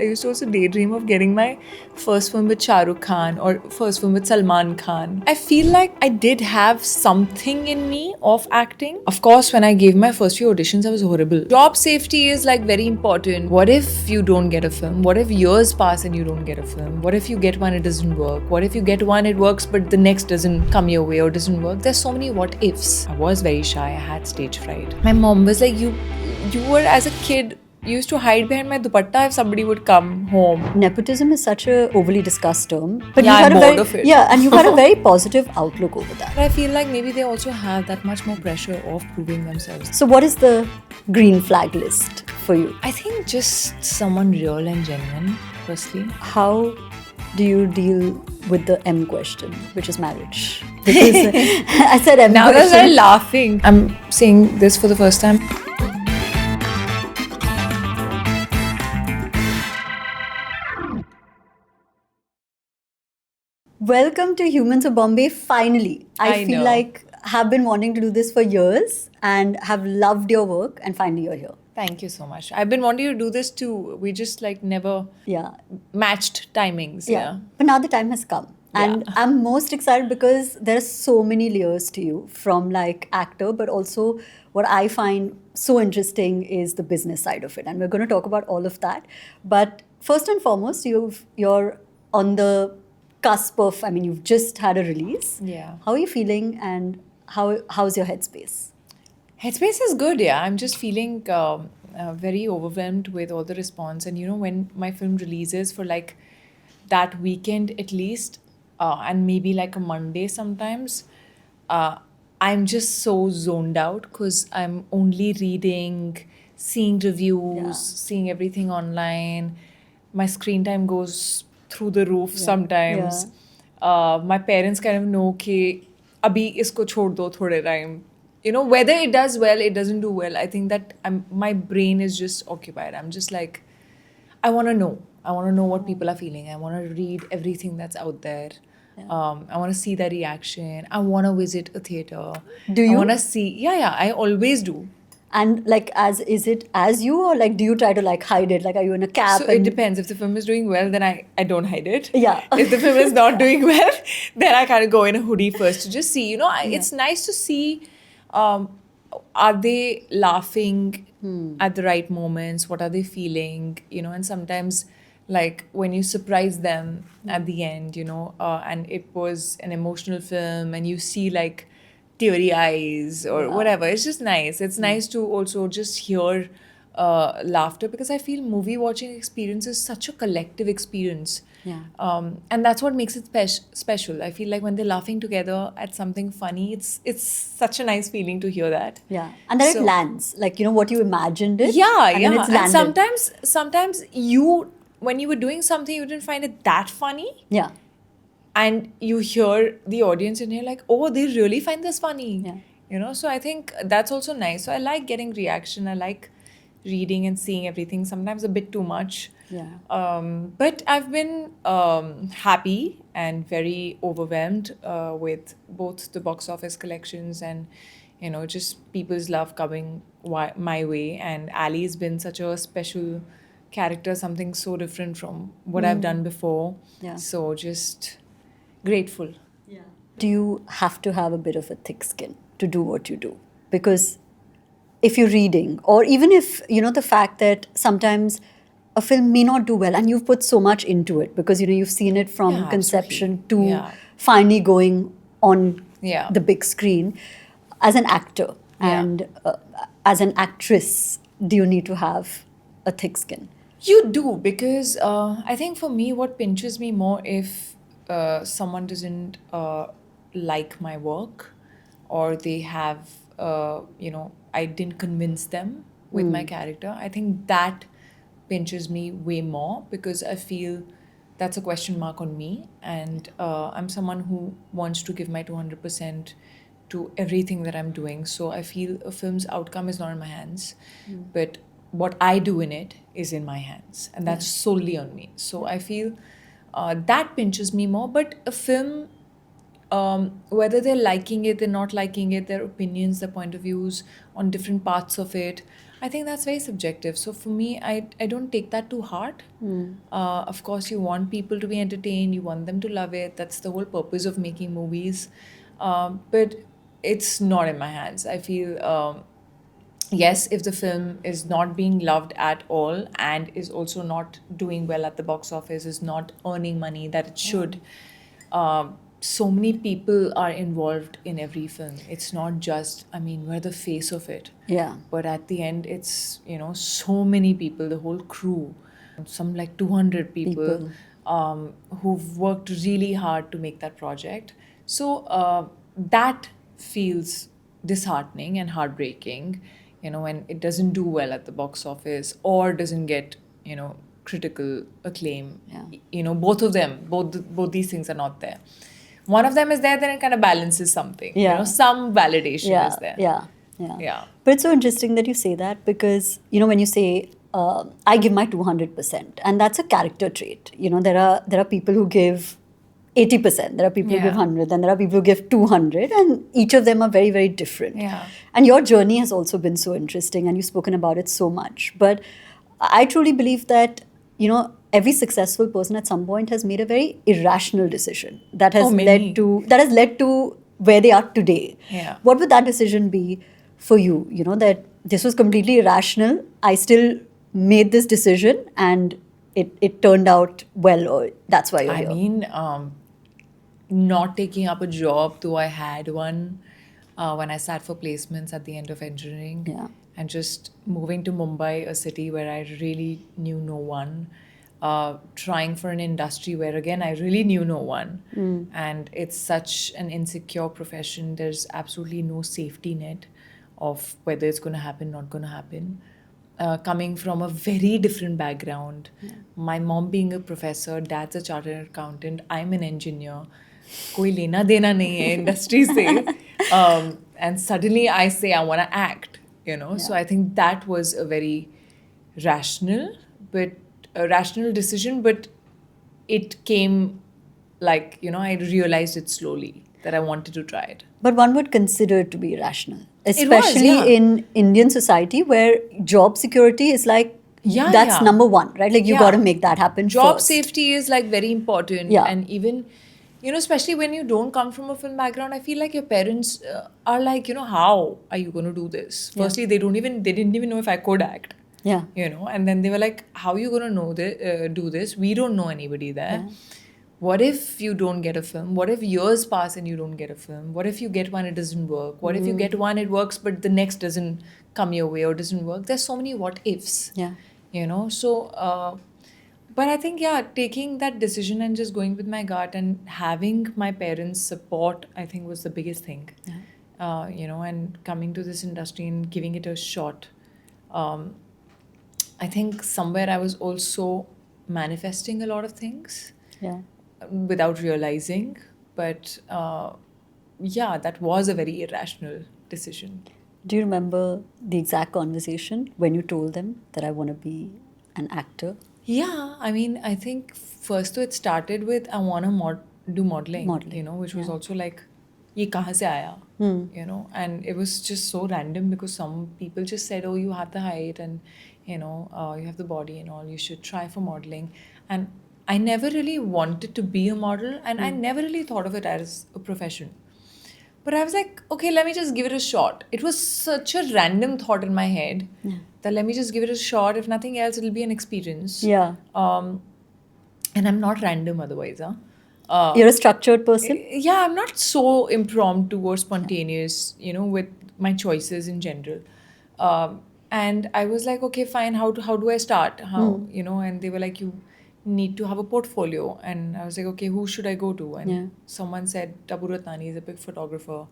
I used to also daydream of getting my first film with Shah Rukh Khan or first film with Salman Khan. I feel like I did have something in me of acting. Of course, when I gave my first few auditions, I was horrible. Job safety is like very important. What if you don't get a film? What if years pass and you don't get a film? What if you get one, it doesn't work? What if you get one, it works, but the next doesn't come your way or doesn't work? There's so many what ifs. I was very shy. I had stage fright. My mom was like, you were as a kid, you used to hide behind my dupatta if somebody would come home. Nepotism is such a overly discussed term, but Yeah, you've had I'm a bored very of it. and you've had a very positive outlook over that. But I feel like maybe they also have that much more pressure of proving themselves. So, what is the green flag list for you? I think just someone real and genuine, firstly. How do you deal with the M question, which is marriage? Because I said M Now that question. I'm laughing, I'm saying this for the first time. Welcome to Humans of Bombay. Finally, I feel know. like have been wanting to do this for years and have loved your work, and finally you're here. Thank you so much. I've been wanting to do this too. We just like never matched timings. Yeah. But now the time has come. And Yeah. I'm most excited because there are so many layers to you, from like actor, but also what I find so interesting is the business side of it. And we're going to talk about all of that. But first and foremost, you're on the cusp of, I mean, you've just had a release. Yeah. How are you feeling, and how's your headspace? Headspace is good, yeah. I'm just feeling very overwhelmed with all the response. And you know, when my film releases for like that weekend at least, and maybe like a Monday sometimes, I'm just so zoned out because I'm only reading, seeing reviews, seeing everything online. My screen time goes through the roof sometimes. My parents kind of know कि अभी इसको छोड़ दो थोड़े time. You know, whether it does well, it doesn't do well. I think that my brain is just occupied. I'm just like, I want to know. I want to know what people are feeling. I want to read everything that's out there. I want to see their reaction. I want to visit a theater. Do you? I want to see. Yeah, I always do. And like, is it as you, or like, do you try to like hide it? Like, are you in a cab? So it depends. If the film is doing well, then I don't hide it. Yeah. If the film is not doing well, then I kind of go in a hoodie first to just see. You know, it's nice to see, are they laughing at the right moments? What are they feeling? You know, and sometimes like when you surprise them at the end, you know, and it was an emotional film and you see like teary eyes or whatever. It's just nice. It's nice to also just hear laughter, because I feel movie watching experience is such a collective experience. And that's what makes it special. I feel like when they're laughing together at something funny, it's such a nice feeling to hear that. And then it lands, like, you know, what you imagined it. And then it's and landed. sometimes you, when you were doing something, you didn't find it that funny. And you hear the audience and you're like, oh, they really find this funny. You know, so I think that's also nice. So I like getting reaction. I like reading and seeing everything, sometimes a bit too much. But I've been happy and very overwhelmed with both the box office collections and, you know, just people's love coming my way. And Ali's been such a special character, something so different from what I've done before. So just grateful. Do you have to have a bit of a thick skin to do what you do? Because if you're reading, or even if, you know, the fact that sometimes a film may not do well and you've put so much into it, because, you know, you've seen it from conception to finally going on the big screen. As an actor and as an actress, do you need to have a thick skin? You do, because I think for me, what pinches me more if someone doesn't like my work, or they have, you know, I didn't convince them with my character. I think that pinches me way more, because I feel that's a question mark on me. And I'm someone who wants to give my 200% to everything that I'm doing. So I feel a film's outcome is not in my hands, but what I do in it is in my hands. And that's solely on me. So I feel that pinches me more. But a film, whether they're liking it, they're not liking it, their opinions, their point of views on different parts of it, I think that's very subjective. So for me, I don't take that to heart. Of course, you want people to be entertained, you want them to love it. That's the whole purpose of making movies. But it's not in my hands. I feel, yes, if the film is not being loved at all and is also not doing well at the box office, is not earning money that it should, so many people are involved in every film. It's not just, I mean, we're the face of it. Yeah. But at the end, it's, so many people, the whole crew, some like 200 people, who've worked really hard to make that project. So that feels disheartening and heartbreaking, when it doesn't do well at the box office or doesn't get, critical acclaim. Yeah. Both of them, both these things are not there. One of them is there, then it kind of balances something. Yeah. Some validation Yeah, is there. yeah. But it's so interesting that you say that because, when you say, I give my 200%, and that's a character trait. There are people who give 80%, there are people who give Yeah. 100, and there are people who give 200, and each of them are very, very different. Yeah. And your journey has also been so interesting, and you've spoken about it so much. But I truly believe that, every successful person at some point has made a very irrational decision that has many. led to where they are today. Yeah. What would that decision be for you? That this was completely irrational. I still made this decision and it turned out well, or that's why you're I here. mean, not taking up a job, though I had one when I sat for placements at the end of engineering. Yeah. And just moving to Mumbai, a city where I really knew no one. Trying for an industry where, again, I really knew no one. And it's such an insecure profession. There's absolutely no safety net of whether it's going to happen, not going to happen. Coming from a very different background. My mom being a professor, dad's a chartered accountant, I'm an engineer. कोई लेना देना नहीं है industry से. And suddenly I say I want to act, So I think that was a very rational decision, but it came like, I realized it slowly that I wanted to try it. But one would consider it to be irrational, was, especially yeah. in Indian society where job security is like, that's number one, right? Like you got to make that happen Job first. safety is like very important. Yeah. And even, especially when you don't come from a film background, I feel like your parents are like, how are you going to do this? Firstly, they didn't even know if I could act. Yeah. And then they were like, how are you going to do this? We don't know anybody there. What if you don't get a film? What if years pass and you don't get a film? What if you get one, it doesn't work? What if you get one, it works, but the next doesn't come your way or doesn't work? There's so many what ifs. Yeah. So, but I think, taking that decision and just going with my gut and having my parents' support, I think was the biggest thing. And coming to this industry and giving it a shot. I think somewhere I was also manifesting a lot of things. Yeah. Without realizing. But that was a very irrational decision. Do you remember the exact conversation when you told them that I want to be an actor? Yeah, I mean, I think first it started with I want to do modeling, which was also like, ye kahan se aaya? And it was just so random because some people just said, oh, you have the height and, you have the body and all, you should try for modeling. And I never really wanted to be a model and I never really thought of it as a profession. But I was like, okay, let me just give it a shot. It was such a random thought in my head that let me just give it a shot. If nothing else, it'll be an experience. Yeah. And I'm not random otherwise. You're a structured person? Yeah, I'm not so impromptu or spontaneous, with my choices in general. And I was like, okay, fine. How do I start? And they were like, you need to have a portfolio. And I was like, okay, who should I go to? And someone said, Tabu Ratnani is a big photographer.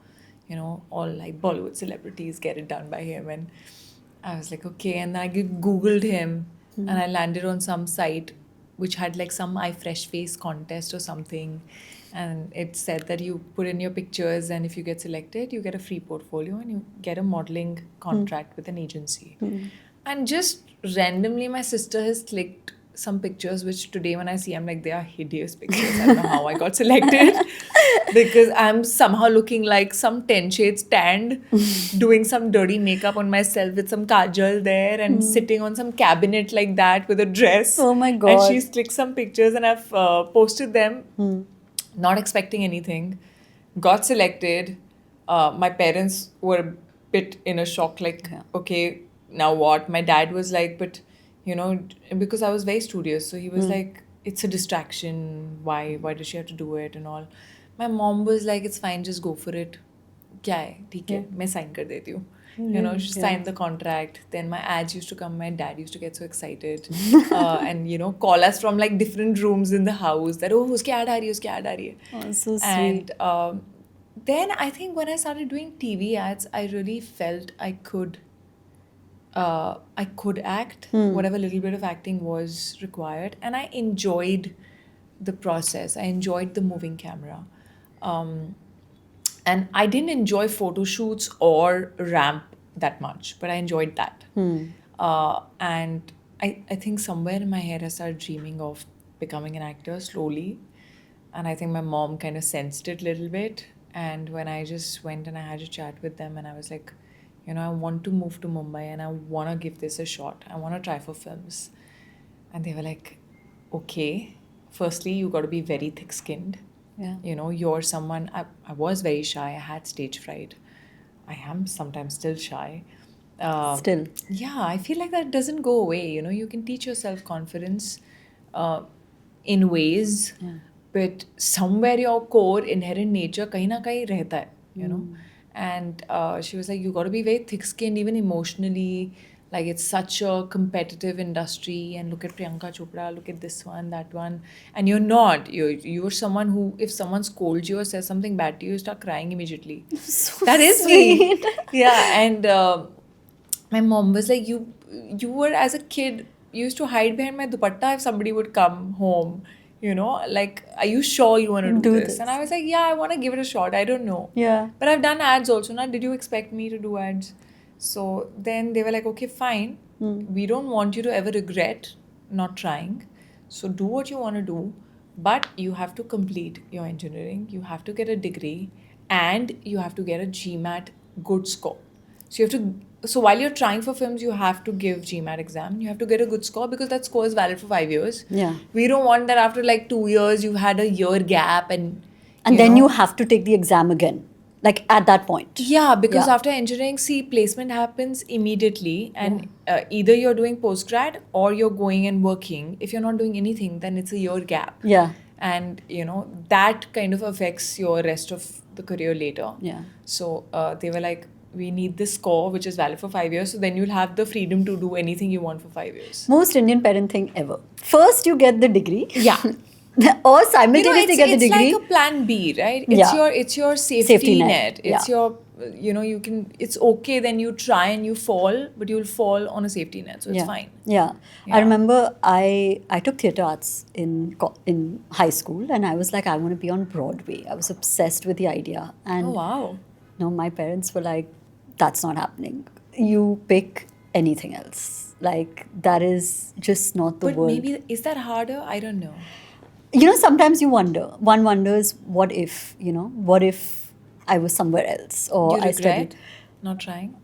All like Bollywood celebrities get it done by him. And I was like, okay. And then I Googled him and I landed on some site which had like some iFresh Face contest or something. And it said that you put in your pictures and if you get selected, you get a free portfolio and you get a modeling contract with an agency. And just randomly, my sister has clicked some pictures which today when I see, I'm like, they are hideous pictures. I don't know how I got selected because I'm somehow looking like some 10 shades tanned, doing some dirty makeup on myself with some kajal there and sitting on some cabinet like that with a dress. Oh my And God. she's clicked some pictures and I've posted them, not expecting anything. Got selected. My parents were a bit in a shock, like, okay, now what? My dad was like, but because I was very studious, so he was like, it's a distraction. Why does she have to do it and all? My mom was like, it's fine, just go for it. क्या है ठीक है मैं sign कर देती हूँ. She signed the contract. Then my ads used to come. My dad used to get so excited and call us from like different rooms in the house that उसकी ad आ रही है, उसकी ad आ रही है. Oh, so sweet. And then I think when I started doing TV ads, I really felt I could act, whatever little bit of acting was required, and I enjoyed the process. I enjoyed the moving camera. And I didn't enjoy photo shoots or ramp that much, but I enjoyed that. And I think somewhere in my head I started dreaming of becoming an actor slowly. And I think my mom kind of sensed it a little bit. And when I just went and I had a chat with them and I was like, I want to move to Mumbai and I want to give this a shot. I want to try for films. And they were like, okay, firstly, you got to be very thick-skinned. Yeah. You're someone, I was very shy. I had stage fright. I am sometimes still shy. Still. Yeah, I feel like that doesn't go away. You can teach yourself confidence in ways, but somewhere your core inherent nature kahin na kahin rehta hai, And she was like, you got to be very thick-skinned, even emotionally. Like, it's such a competitive industry. And look at Priyanka Chopra, look at this one, that one. And you're not. You're someone who, if someone scolds you or says something bad to you, you start crying immediately. So That is sweet. me. Yeah, and my mom was like, you were, as a kid, you used to hide behind my dupatta if somebody would come home. Like, are you sure you want to do this? And I was like, yeah, I want to give it a shot. I don't know. Yeah. But I've done ads also. Now, did you expect me to do ads? So then they were like, okay, fine. We don't want you to ever regret not trying. So do what you want to do. But you have to complete your engineering. You have to get a degree. And you have to get a GMAT good score. So you have to... So while you're trying for films, you have to give GMAT exam. You have to get a good score because that score is valid for 5 years. Yeah. We don't want that after like 2 years, you've had a year gap and then you have to take the exam again, like at that point. Yeah, because after engineering, placement happens immediately and either you're doing postgrad or you're going and working. If you're not doing anything, then it's a year gap. Yeah. And, that kind of affects your rest of the career later. Yeah. So they were like, we need this score which is valid for 5 years. So then you'll have the freedom to do anything you want for 5 years. Most Indian parent thing ever. First, you get the degree. Yeah. Or simultaneously get the degree. It's like a plan B, right? Yeah. It's your safety net. It's Yeah. your, you can, it's okay, then you try and you fall, but you'll fall on a safety net. So it's fine. Yeah. I remember I took theatre arts in high school and I was like, I want to be on Broadway. I was obsessed with the idea. And Oh, wow. my parents were like, that's not happening. You pick anything else. Like, that is just not the But world. maybe, is that harder? I don't know. Sometimes you wonder. One wonders, what if, what if I was somewhere else or You I studied. regret not trying?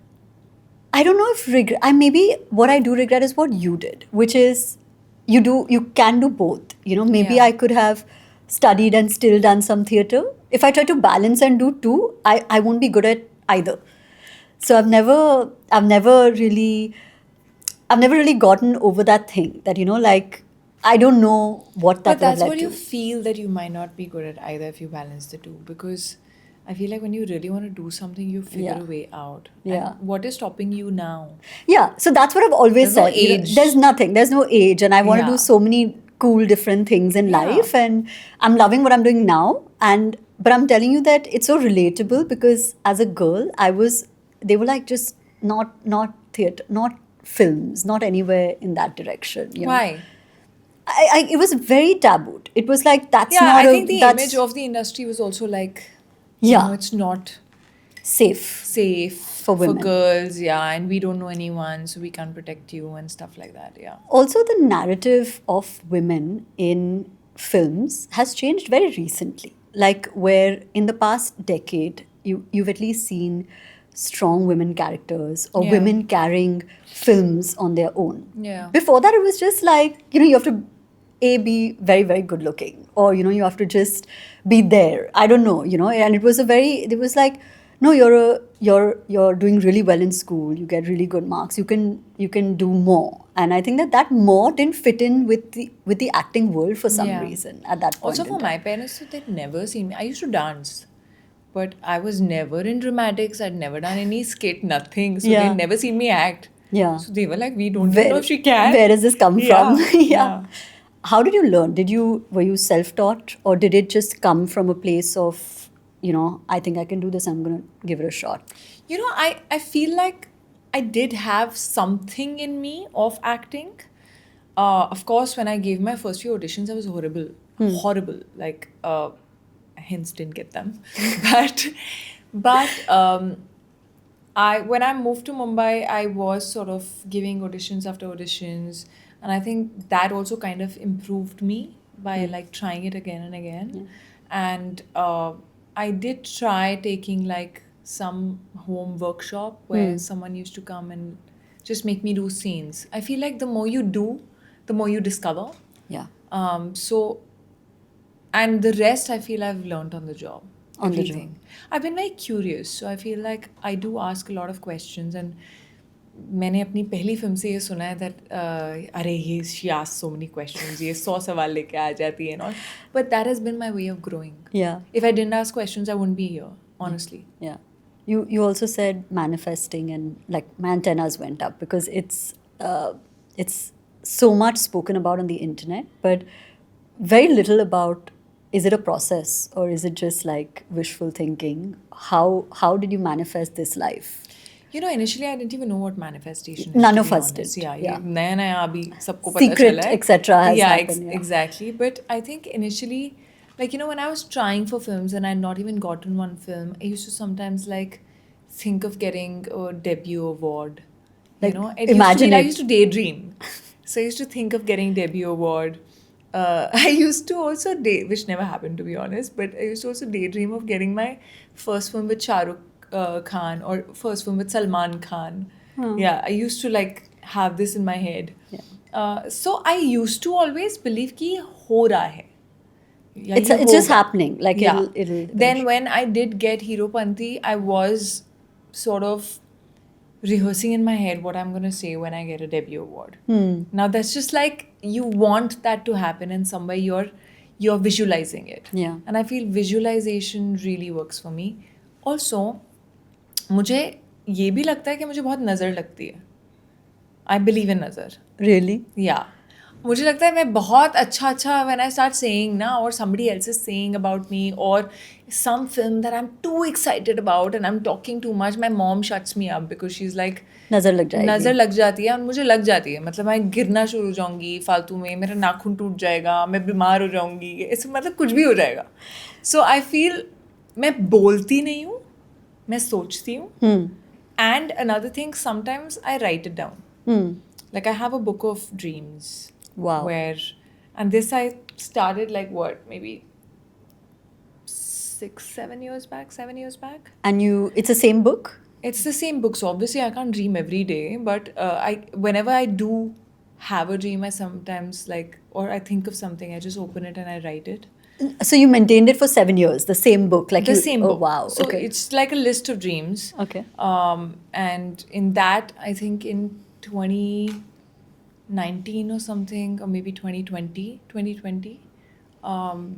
I don't know if regret. Maybe what I do regret is what you did, which is you can do both. Maybe Yeah. I could have studied and still done some theatre. If I try to balance and do two, I won't be good at either. So I've never really gotten over that thing that, like, I don't know what that But would have that's led what to. you feel, that you might not be good at either if you balance the two. Because I feel like when you really want to do something, you figure Yeah. a way out. Yeah. And what is stopping you now? Yeah, so that's what I've always There's no said. age. There's nothing. There's no age. And I want to Yeah. do so many cool, different things in Yeah. life. And I'm loving what I'm doing now. But I'm telling you that it's so relatable because as a girl, they were like, just not theatre, not films, not anywhere in that direction. Why? It was very tabooed. It was like, that's Yeah, not I think the that's- image of the industry was also like, Yeah. it's not. safe for women. girls, yeah, and we don't know anyone, so we can't protect you and stuff like that, yeah. Also, the narrative of women in films has changed very recently. Like, where in the past decade, you've at least seen strong women characters or Yeah. women carrying films on their own. Yeah. Before that, it was just like, you have to be very, very good looking, or, you have to just be there. I don't know, and it was like, no, you're doing really well in school, you get really good marks, you can do more. And I think that more didn't fit in with the acting world for some Yeah. reason at that point Also, in for my time. parents, they'd never seen me. I used to dance, but I was never in dramatics. I'd never done any skit, nothing. So Yeah. they'd never seen me act. Yeah. So they were like, we don't even know if she can. Where does this come Yeah, from? Yeah. yeah. How did you learn? Were you self-taught, or did it just come from a place of, I think I can do this, I'm going to give it a shot? I feel like I did have something in me of acting. Of course, when I gave my first few auditions, I was horrible. Horrible. Like, hence didn't get them. but when I moved to Mumbai, I was sort of giving auditions after auditions, and I think that also kind of improved me by like trying it again and again. And I did try taking like some home workshop where someone used to come and just make me do scenes. I feel like the more you do, the more you discover. Yeah. And the rest I feel I've learned on the job. On the Everything. I've been very curious, so I feel like I do ask a lot of questions. And मैंने अपनी पहली film से ये सुना है that अरे ये she asks so many questions, ये 100 सवाल लेके आ जाती है and all. But that has been my way of growing. Yeah. If I didn't ask questions, I wouldn't be here, honestly. Yeah. You also said manifesting, and like my antennas went up because it's so much spoken about on the internet, but very little about, is it a process or is it just like wishful thinking? How did you manifest this life? Initially I didn't even know what manifestation is. None to of be us honest. did. Yeah, Yeah. नया अभी सबको पता Secret, चला है. etc. has Yeah, happened. Yeah. exactly. But I think initially, like, when I was trying for films and I'd not even gotten one film, I used to sometimes like think of getting a debut award. Like, It imagine I it. used to daydream. So I used to think of getting debut award. I used to also which never happened to be honest, but I used to also daydream of getting my first film with Shah Rukh Khan or first film with Salman Khan. Yeah, I used to like have this in my head. Yeah. So I used to always believe कि हो रहा है. या It's ये just होगा. happening. Like Yeah. it'll Then when I did get Hero Panti, I was sort of rehearsing in my head what I'm going to say when I get a debut award. Now that's just like you want that to happen and somewhere you're visualizing it. Yeah. And I feel visualization really works for me. Also, मुझे ये भी लगता है कि मुझे बहुत नज़र लगती है. I believe in नज़र. Really? Yeah. मुझे लगता है मैं बहुत अच्छा when I start saying ना, or somebody else is saying about me, or some film that I'm too excited about and I'm talking too much, my mom shuts me up because she's like नजर लग जाएगी. नज़र लग जाती है और मुझे लग जाती है. मतलब मैं गिरना शुरू हो जाऊंगी फालतू में, मेरा नाखून टूट जाएगा, मैं बीमार हो जाऊंगी, ऐसे मतलब कुछ भी हो जाएगा. So I feel मैं बोलती नहीं हूँ, मैं सोचती हूँ. And another thing, sometimes I write it down. Like I have a book of dreams. Wow. And this I started like what, maybe 7 years back. And it's the same book? It's the same book, so obviously I can't dream every day, but whenever I do have a dream, I sometimes or I think of something, I just open it and I write it. So you maintained it for 7 years, the same book? Like The same book. Oh, wow. So okay. it's like a list of dreams. Okay. And in that, I think in 2019 or something, or maybe 2020,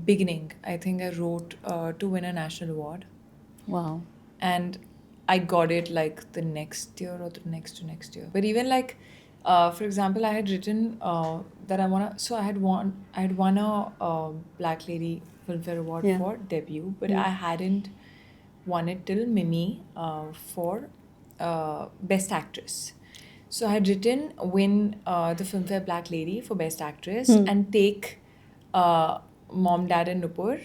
beginning, I think I wrote to win a national award. Wow. And I got it like the next year or the next to next year. But even like, for example, I had written that I had won a Black Lady Filmfare Award for debut, but I hadn't won it till Mimi for Best Actress. So I had written win the Filmfare Black Lady for Best Actress and take Mom, Dad and Nupur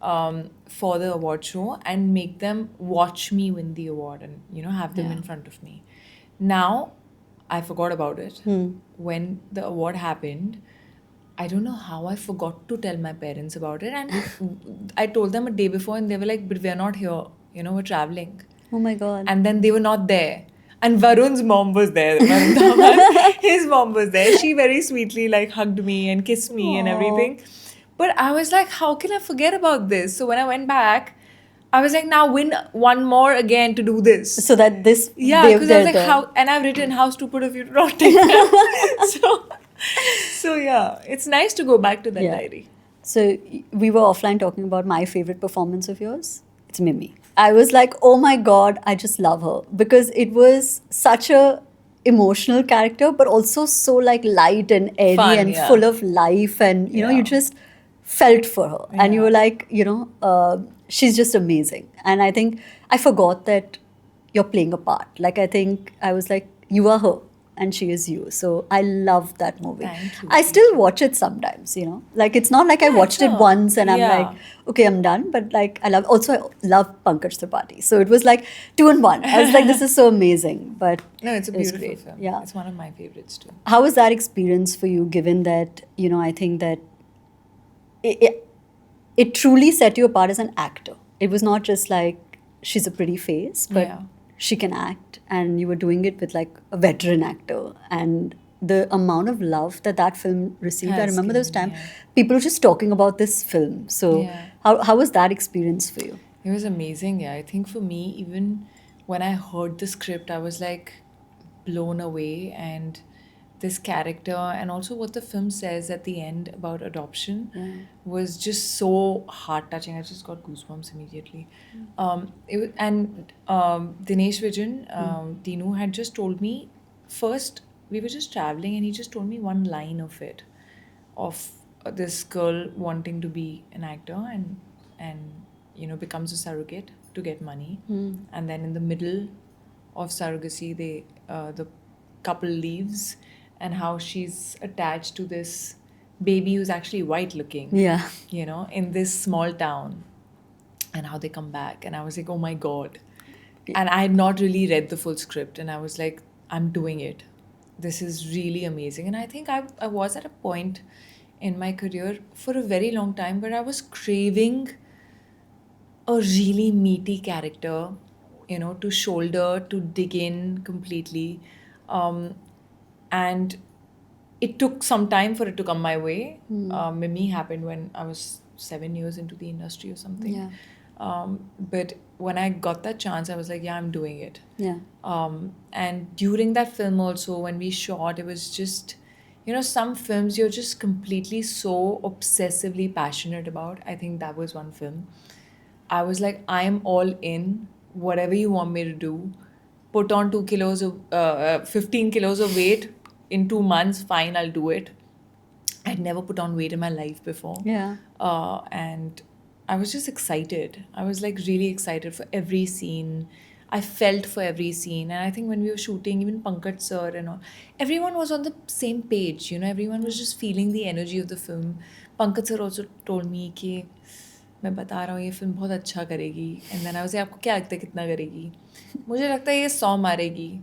for the award show and make them watch me win the award and, have them in front of me. Now, I forgot about it. When the award happened, I don't know how I forgot to tell my parents about it. And I told them a day before and they were like, but we're not here. We're traveling. Oh my God. And then they were not there. And Varun's mom was there. Varun Dhawan, his mom was there. She very sweetly hugged me and kissed me and everything. But I was like, how can I forget about this? So when I went back, I was like, now win one more again to do this. So that this... Yeah, because I was like, how... And I've written, how stupid of you to not take that. So yeah, it's nice to go back to that diary. So we were offline talking about my favorite performance of yours. It's Mimi. I was like, oh my God, I just love her. Because it was such a emotional character, but also so light and airy and full of life. And, you just felt for her. Yeah. And you were like, she's just amazing. And I think I forgot that you're playing a part. I think I was like, you are her and she is you. So I love that movie. Thank you. I still watch it sometimes, it's not like I watched it once and I'm like, okay, I'm done. But I love Pankaj Tripathi. So it was like 2 in 1. I was like, this is so amazing. But no, it's a beautiful film. Yeah. It's one of my favorites too. How was that experience for you, given that, I think that it truly set you apart as an actor. It was not just she's a pretty face, but she can act, and you were doing it with a veteran actor. And the amount of love that film received, I remember there was time people were just talking about this film. So how was that experience for you? It was amazing. I think for me, even when I heard the script, I was blown away. And this character and also what the film says at the end about adoption was just so heart-touching. I just got goosebumps immediately. Dinesh Vijan, Dinu, had just told me, first we were just traveling and he just told me one line of it, of this girl wanting to be an actor and becomes a surrogate to get money. And then in the middle of surrogacy, the couple leaves, and how she's attached to this baby who's actually white looking, in this small town, and how they come back. And I was like, oh my God. And I had not really read the full script, and I was like, I'm doing it. This is really amazing. And I think I was at a point in my career for a very long time where I was craving a really meaty character, to shoulder, to dig in completely. And it took some time for it to come my way. Mimi happened when I was 7 years into the industry or something. Yeah. But when I got that chance, I was like, yeah, I'm doing it. Yeah. And during that film also, when we shot, it was just, some films you're just completely so obsessively passionate about. I think that was one film. I was like, I'm all in, whatever you want me to do. Put on 15 kilos of weight in 2 months, fine, I'll do it. I'd never put on weight in my life before. Yeah. And I was just excited. I was really excited for every scene. I felt for every scene. And I think when we were shooting, even Pankaj sir and all, everyone was on the same page. Everyone was just feeling the energy of the film. Pankaj sir also told me कि मैं बता रहा हूँ ये film बहुत अच्छा करेगी. And then I was like, आपको क्या लगता है कितना करेगी? मुझे लगता है ये 100 मारेगी.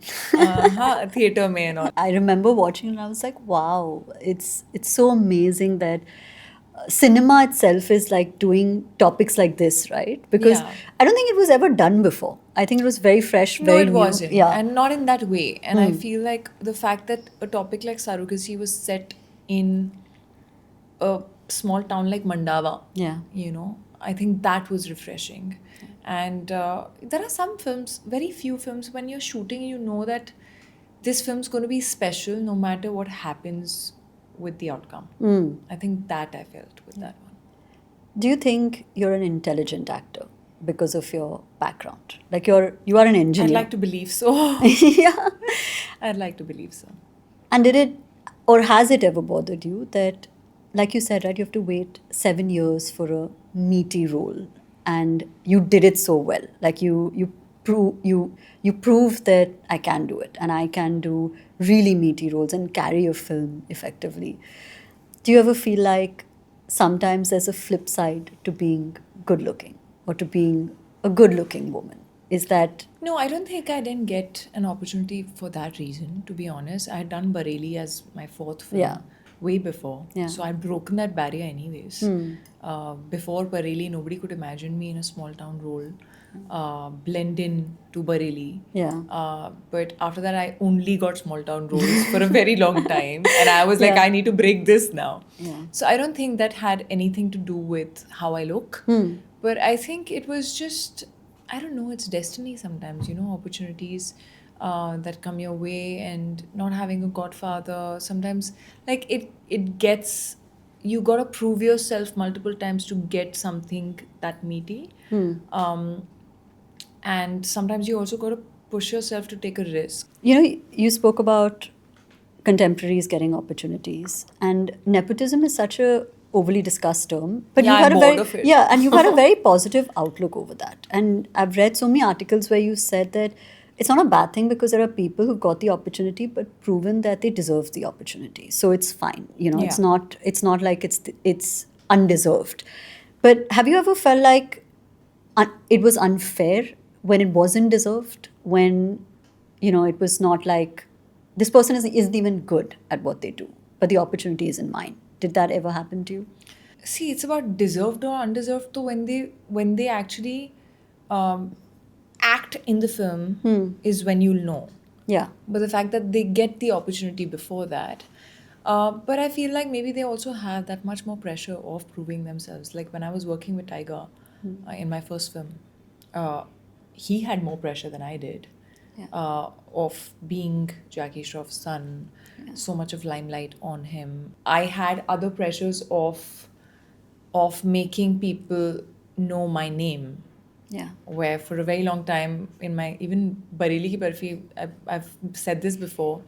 हाँ, theater में and all. I remember watching and I was like, wow, it's so amazing that cinema itself is doing topics like this, right? Because I don't think it was ever done before. I think it was very fresh, very new. No, it wasn't. Yeah. And not in that way. And I feel like the fact that a topic like surrogacy was set in a small town like Mandava, I think that was refreshing. And there are some films, very few films, when you're shooting, you know that this film's going to be special no matter what happens with the outcome. I think that I felt with that one. Do you think you're an intelligent actor because of your background? You are an engineer. I'd like to believe so. Yeah. I'd like to believe so. And did it, or has it ever bothered you that, like you said, right, you have to wait 7 years for a meaty role, and you did it so well. You proved that I can do it, and I can do really meaty roles and carry a film effectively. Do you ever feel like sometimes there's a flip side to being good looking or to being a good looking woman? Is that, No, I don't think I didn't get an opportunity for that reason, to be honest. I had done Bareilly as my fourth film Yeah. way before. Yeah. So I'd broken that barrier anyways. Before Bareilly, nobody could imagine me in a small town role, blend in to Bareilly. Yeah. But after that, I only got small town roles for a very long time. And I was like, Yeah. I need to break this now. Yeah. So I don't think that had anything to do with how I look. But I think it was just, I don't know, it's destiny sometimes, opportunities that come your way, and not having a godfather. Sometimes, like, it gets, you got to prove yourself multiple times to get something that meaty. And sometimes you also got to push yourself to take a risk. You spoke about contemporaries getting opportunities, and nepotism is such a overly discussed term, but Yeah, you've had I'm a bored very of it. yeah, and you've had a very positive outlook over that. And I've read so many articles where you said that it's not a bad thing because there are people who've got the opportunity but proven that they deserve the opportunity, so it's fine. It's Yeah. not like it's undeserved. But have you ever felt like it was unfair when it wasn't deserved, when it was not like this person isn't even good at what they do, but the opportunity is in mine? Did that ever happen to you? See, it's about deserved or undeserved. So when they actually act in the film is when you'll know. Yeah. But the fact that they get the opportunity before that, but I feel like maybe they also have that much more pressure of proving themselves. Like when I was working with Tiger in my first film, uh, he had more pressure than I did. Of being Jackie Shroff's son, so much of limelight on him. I had other pressures of making people know my name. Yeah. Where for a very long time in my even Bareilly Ki Barfi, I've said this before,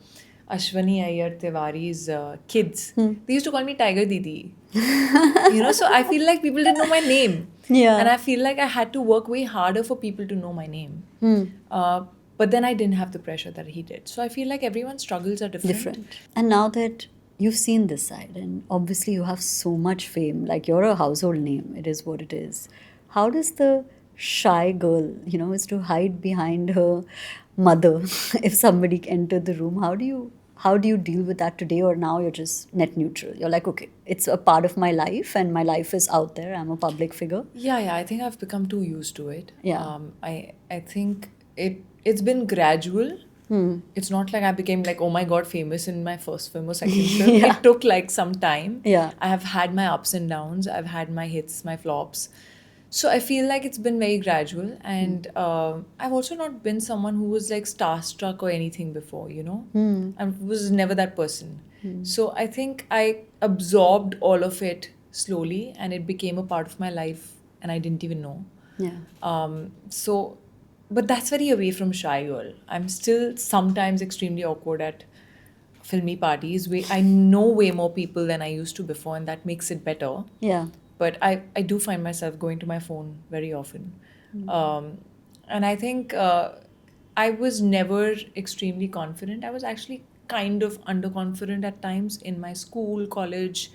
Ashwani Iyer Tiwari's kids, they used to call me Tiger Didi. So I feel like people didn't know my name. Yeah. And I feel like I had to work way harder for people to know my name. But then I didn't have the pressure that he did. So I feel like everyone's struggles are different. And now that you've seen this side, and obviously you have so much fame, like you're a household name, it is what it is. How does the shy girl, is to hide behind her mother if somebody entered the room? How do you deal with that today, or now you're just net neutral? You're like, okay, it's a part of my life and my life is out there. I'm a public figure. Yeah, I think I've become too used to it. Yeah. I think it's been gradual. It's not like I became like, oh my God, famous in my first film or second film. Yeah. It took like some time. Yeah. I have had my ups and downs. I've had my hits, my flops. So I feel like it's been very gradual. And I've also not been someone who was like starstruck or anything before, I was never that person. So I think I absorbed all of it slowly, and it became a part of my life and I didn't even know. Yeah. But that's very away from shy girl. I'm still sometimes extremely awkward at filmy parties. I know way more people than I used to before, and that makes it better. Yeah. But I do find myself going to my phone very often. And I think I was never extremely confident. I was actually kind of underconfident at times in my school, college.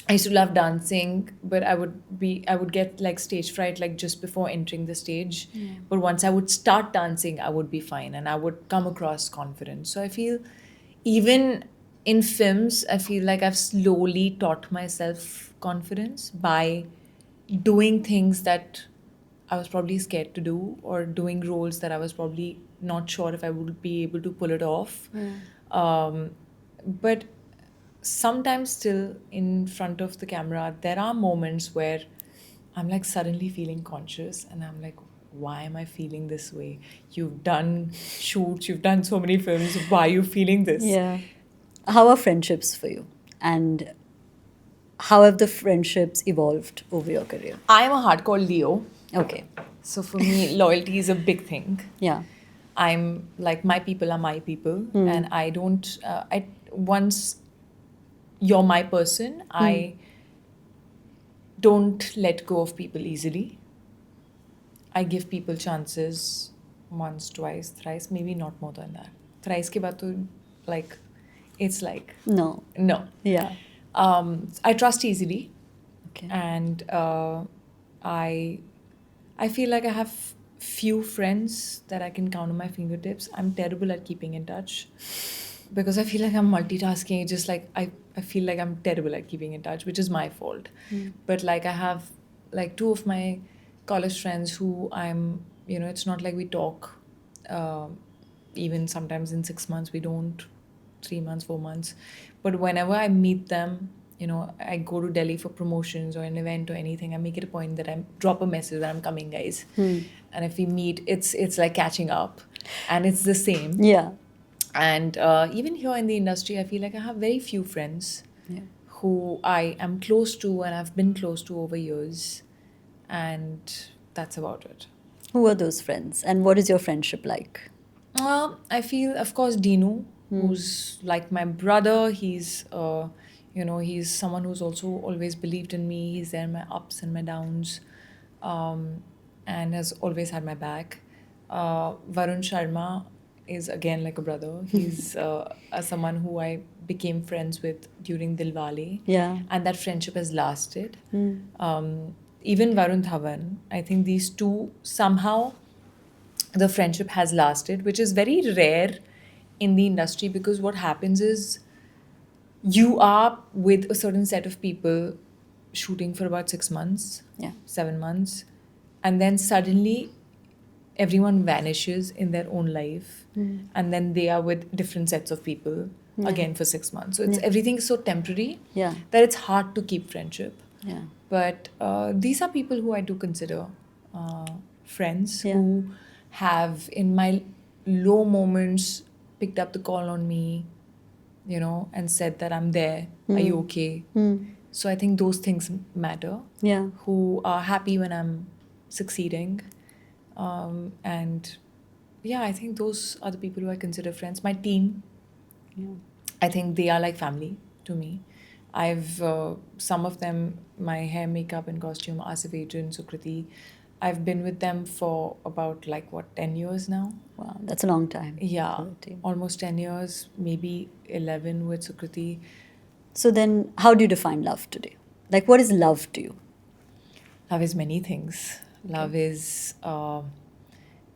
I used to love dancing, but I would get like stage fright like just before entering the stage. But once I would start dancing, I would be fine and I would come across confident. So I feel even in films, I feel like I've slowly taught myself confidence by doing things that I was probably scared to do, or doing roles that I was probably not sure if I would be able to pull it off. But sometimes still in front of the camera, there are moments where I'm like suddenly feeling conscious and I'm like, why am I feeling this way? You've done shoots, you've done so many films. Why are you feeling this? Yeah. How are friendships for you? And how have the friendships evolved over your career? I'm a hardcore Leo. Okay. So for me, loyalty is a big thing. Yeah. I'm like, my people are my people. And I don't, once you're my person, I don't let go of people easily. I give people chances once, twice, thrice, maybe not more than that. Thrice ke baad to, it's like, No. no. Yeah. I trust easily. Okay. And I I feel like I have few friends that I can count on my fingertips. I'm terrible at keeping in touch because I feel like I'm multitasking. It's just like I feel like I'm terrible at keeping in touch, which is my fault. But like I have like two of my college friends who it's not like we talk uh, even sometimes in 6 months, we don't, 3 months, 4 months. But whenever I meet them, I go to Delhi for promotions or an event or anything, I make it a point that I drop a message that I'm coming, guys. And if we meet, it's like catching up, and it's the same. Yeah. And even here in the industry, I feel like I have very few friends Yeah. who I am close to and I've been close to over years. And that's about it. Who are those friends, and what is your friendship like? I feel, of course, Dinu, who's like my brother. He's someone who's also always believed in me. He's there in my ups and my downs, and has always had my back. Varun Sharma is again like a brother. He's someone who I became friends with during Dilwale. Yeah. And that friendship has lasted. Even Varun Dhawan, I think these two somehow the friendship has lasted, which is very rare in the industry, because what happens is you are with a certain set of people shooting for about 6 months, Yeah. 7 months, and then suddenly everyone vanishes in their own life, and then they are with different sets of people again for 6 months. So it's everything is so temporary Yeah. that it's hard to keep friendship. Yeah. But these are people who I do consider friends, Yeah. who have, in my low moments, picked up the call on me, and said that I'm there. Are you okay? So I think those things matter. Yeah. Who are happy when I'm succeeding. And yeah, I think those are the people who I consider friends. My team, Yeah. I think they are like family to me. I've some of them, my hair, makeup, and costume, Asif Agent, Sukriti. I've been with them for about 10 years now. Wow, that's a long time. Yeah, for the team. almost 10 years, maybe 11 with Sukriti. So then, how do you define love today? Like, what is love to you? Love is many things. Love is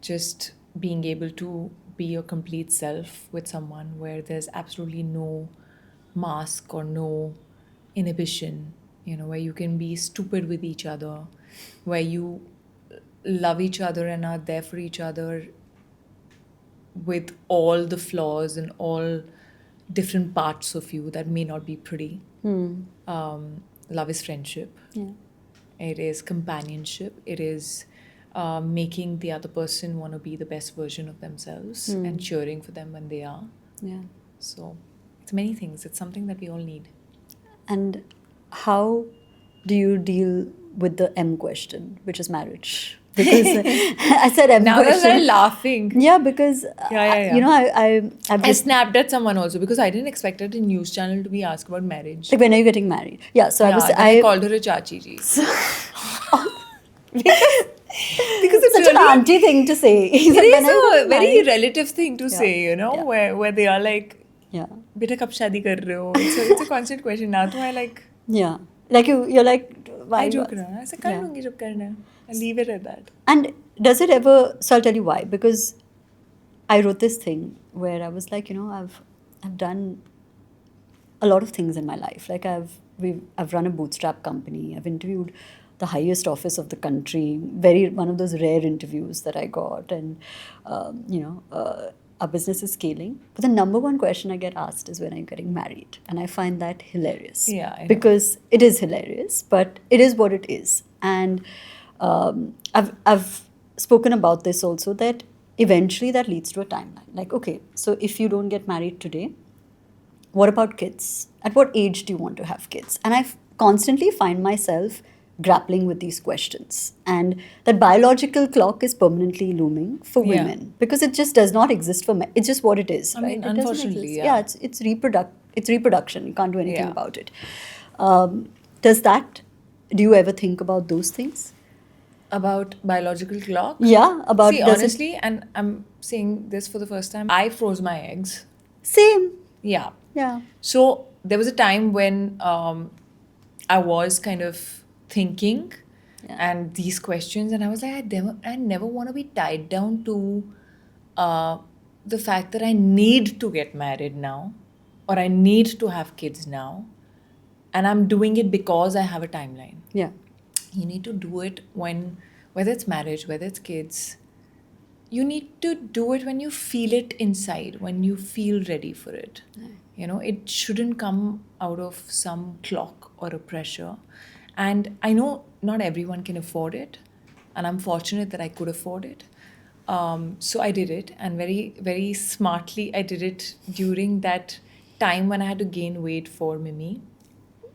just being able to be your complete self with someone, where there's absolutely no mask or no inhibition, where you can be stupid with each other, where you love each other and are there for each other with all the flaws and all different parts of you that may not be pretty. Love is friendship. Yeah. It is companionship. It is making the other person want to be the best version of themselves and cheering for them when they are. Yeah. So it's many things. It's something that we all need. And how do you deal with the M question, which is marriage? Because I said M Now that question. they're laughing. Yeah, because I've I just, snapped at someone also because I didn't expect at a news channel to be asked about marriage. like, when are you getting married? Yeah, so Then I called her a chachi ji. Because it's such an really, auntie thing to say. it When is are you a getting very married? relative thing to say, Yeah. where they are like, Yeah. beta kab shadi kar rahe ho? It's a constant question. Now to I like, Yeah. Like you're like, why? I joke around. I say, kar Yeah. lungi jab karna hai. I leave it at that. And does it ever? So I'll tell you why. Because I wrote this thing where I was like, I've done a lot of things in my life. Like I've run a bootstrap company. I've interviewed the highest office of the country. One of those rare interviews that I got, and our business is scaling. But the number one question I get asked is, when are you getting married? And I find that hilarious. Yeah, I know. Because it is hilarious, but it is what it is. And I've spoken about this also, that eventually that leads to a timeline. Like, okay, so if you don't get married today, what about kids? At what age do you want to have kids? And I constantly find myself grappling with these questions. And that biological clock is permanently looming for Yeah. women, because it just does not exist for men. It's just what it is. I right? mean, It doesn't unfortunately, exist. yeah. It's reproduction. You can't do anything Yeah. about it. Do you ever think about those things? About biological clock? Yeah, about See, does it- honestly, and I'm saying this for the first time, I froze my eggs. Same. Yeah. Yeah. So there was a time when I was kind of thinking Yeah. and these questions, and I was like, I never want to be tied down to the fact that I need to get married now, or I need to have kids now, and I'm doing it because I have a timeline. Yeah. You need to do it when, whether it's marriage, whether it's kids, you need to do it when you feel it inside, when you feel ready for it. You know, it shouldn't come out of some clock or a pressure. And I know not everyone can afford it, and I'm fortunate that I could afford it. So I did it, and very, very smartly, I did it during that time when I had to gain weight for Mimi.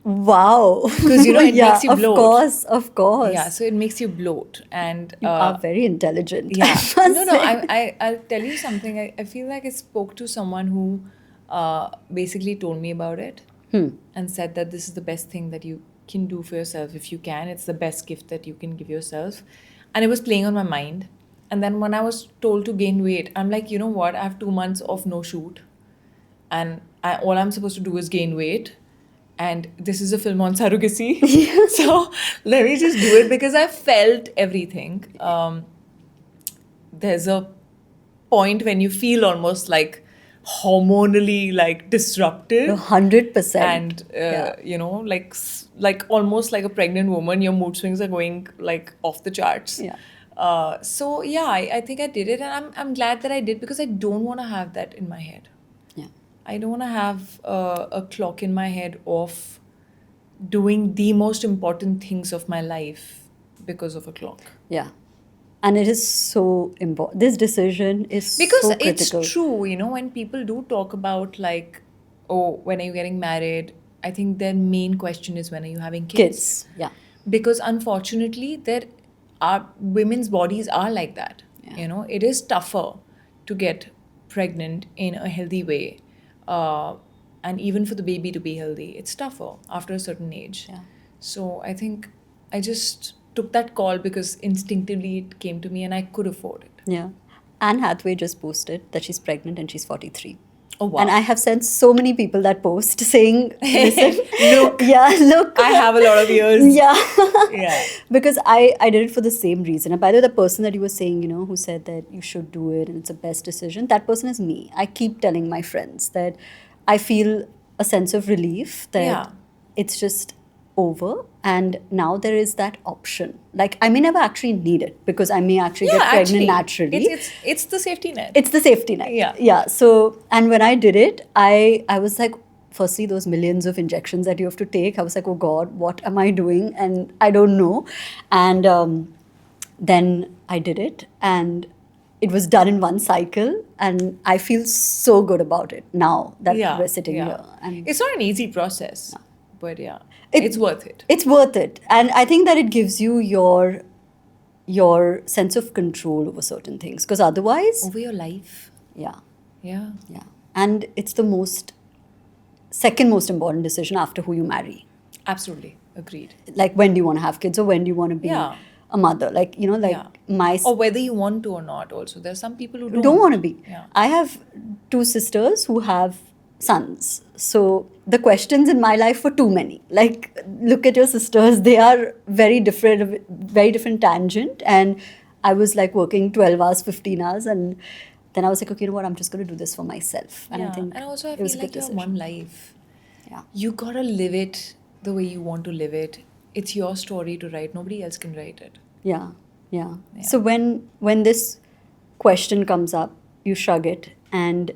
Wow. Because, you know, it Yeah, makes you of bloat. course, of course. Yeah, so it makes you bloat. And You are very intelligent. yeah. I must No, no, say. I'll tell you something. I feel like I spoke to someone who basically told me about it and said that this is the best thing that you can do for yourself if you can. It's the best gift that you can give yourself. And it was playing on my mind. And then when I was told to gain weight, I'm like, you know what? I have 2 months of no shoot. And all I'm supposed to do is gain weight. And this is a film on surrogacy. So let me just do it because I felt everything. There's a point when you feel almost like hormonally like disrupted. 100%. And Yeah. you know, like almost like a pregnant woman, your mood swings are going like off the charts. Yeah. So yeah, I think I did it, and I'm glad that I did, because I don't want to have that in my head. Yeah. I don't want to have a clock in my head of doing the most important things of my life because of a clock. Yeah. And it is so important. This decision is Because so it's critical. true, you know, when people do talk about like, oh, when are you getting married? I think their main question is, when are you having kids? Kids. Yeah. Because unfortunately, there are women's bodies are like that. Yeah. You know, it is tougher to get pregnant in a healthy way. And even for the baby to be healthy, it's tougher after a certain age. Yeah. So I think I just took that call because instinctively it came to me and I could afford it. Yeah. Anne Hathaway just posted that she's pregnant and she's 43. Oh, wow. And I have sent so many people that post saying, listen, Look. Yeah, look. I have a lot of years. Yeah. Yeah. Because I did it for the same reason. And by the way, the person that you were saying, you know, who said that you should do it and it's the best decision, that person is me. I keep telling my friends that I feel a sense of relief that Yeah. it's just over, and now there is that option. Like, I may never actually need it because I may actually get pregnant naturally. It's the safety net. It's the safety net. Yeah. Yeah. So, and when I did it, I was like, firstly, those millions of injections that you have to take, I was like, oh God, what am I doing? And I don't know. And then I did it, and it was done in one cycle, and I feel so good about it now that we're sitting here. And it's not an easy process, but yeah, it's worth it. It's worth it. And I think that it gives you your sense of control over certain things, because otherwise, Over your life. yeah. Yeah. Yeah. And it's the second most important decision after who you marry. Absolutely. Agreed. Like, when do you want to have kids, or when do you want to be Yeah. a mother? Like, you know, like Yeah. Or whether you want to or not also. There are some people who don't want to be. Yeah. I have 2 sisters who have sons. So the questions in my life were too many. Like, look at your sisters. They are very different tangent. And I was like working 12 hours, 15 hours. And then I was like, okay, you know what? I'm just going to do this for myself. And I think and also I it was feel a like good you have decision. one life. Yeah. You gotta live it the way you want to live it. It's your story to write. Nobody else can write it. Yeah, yeah. So when this question comes up, you shrug it, and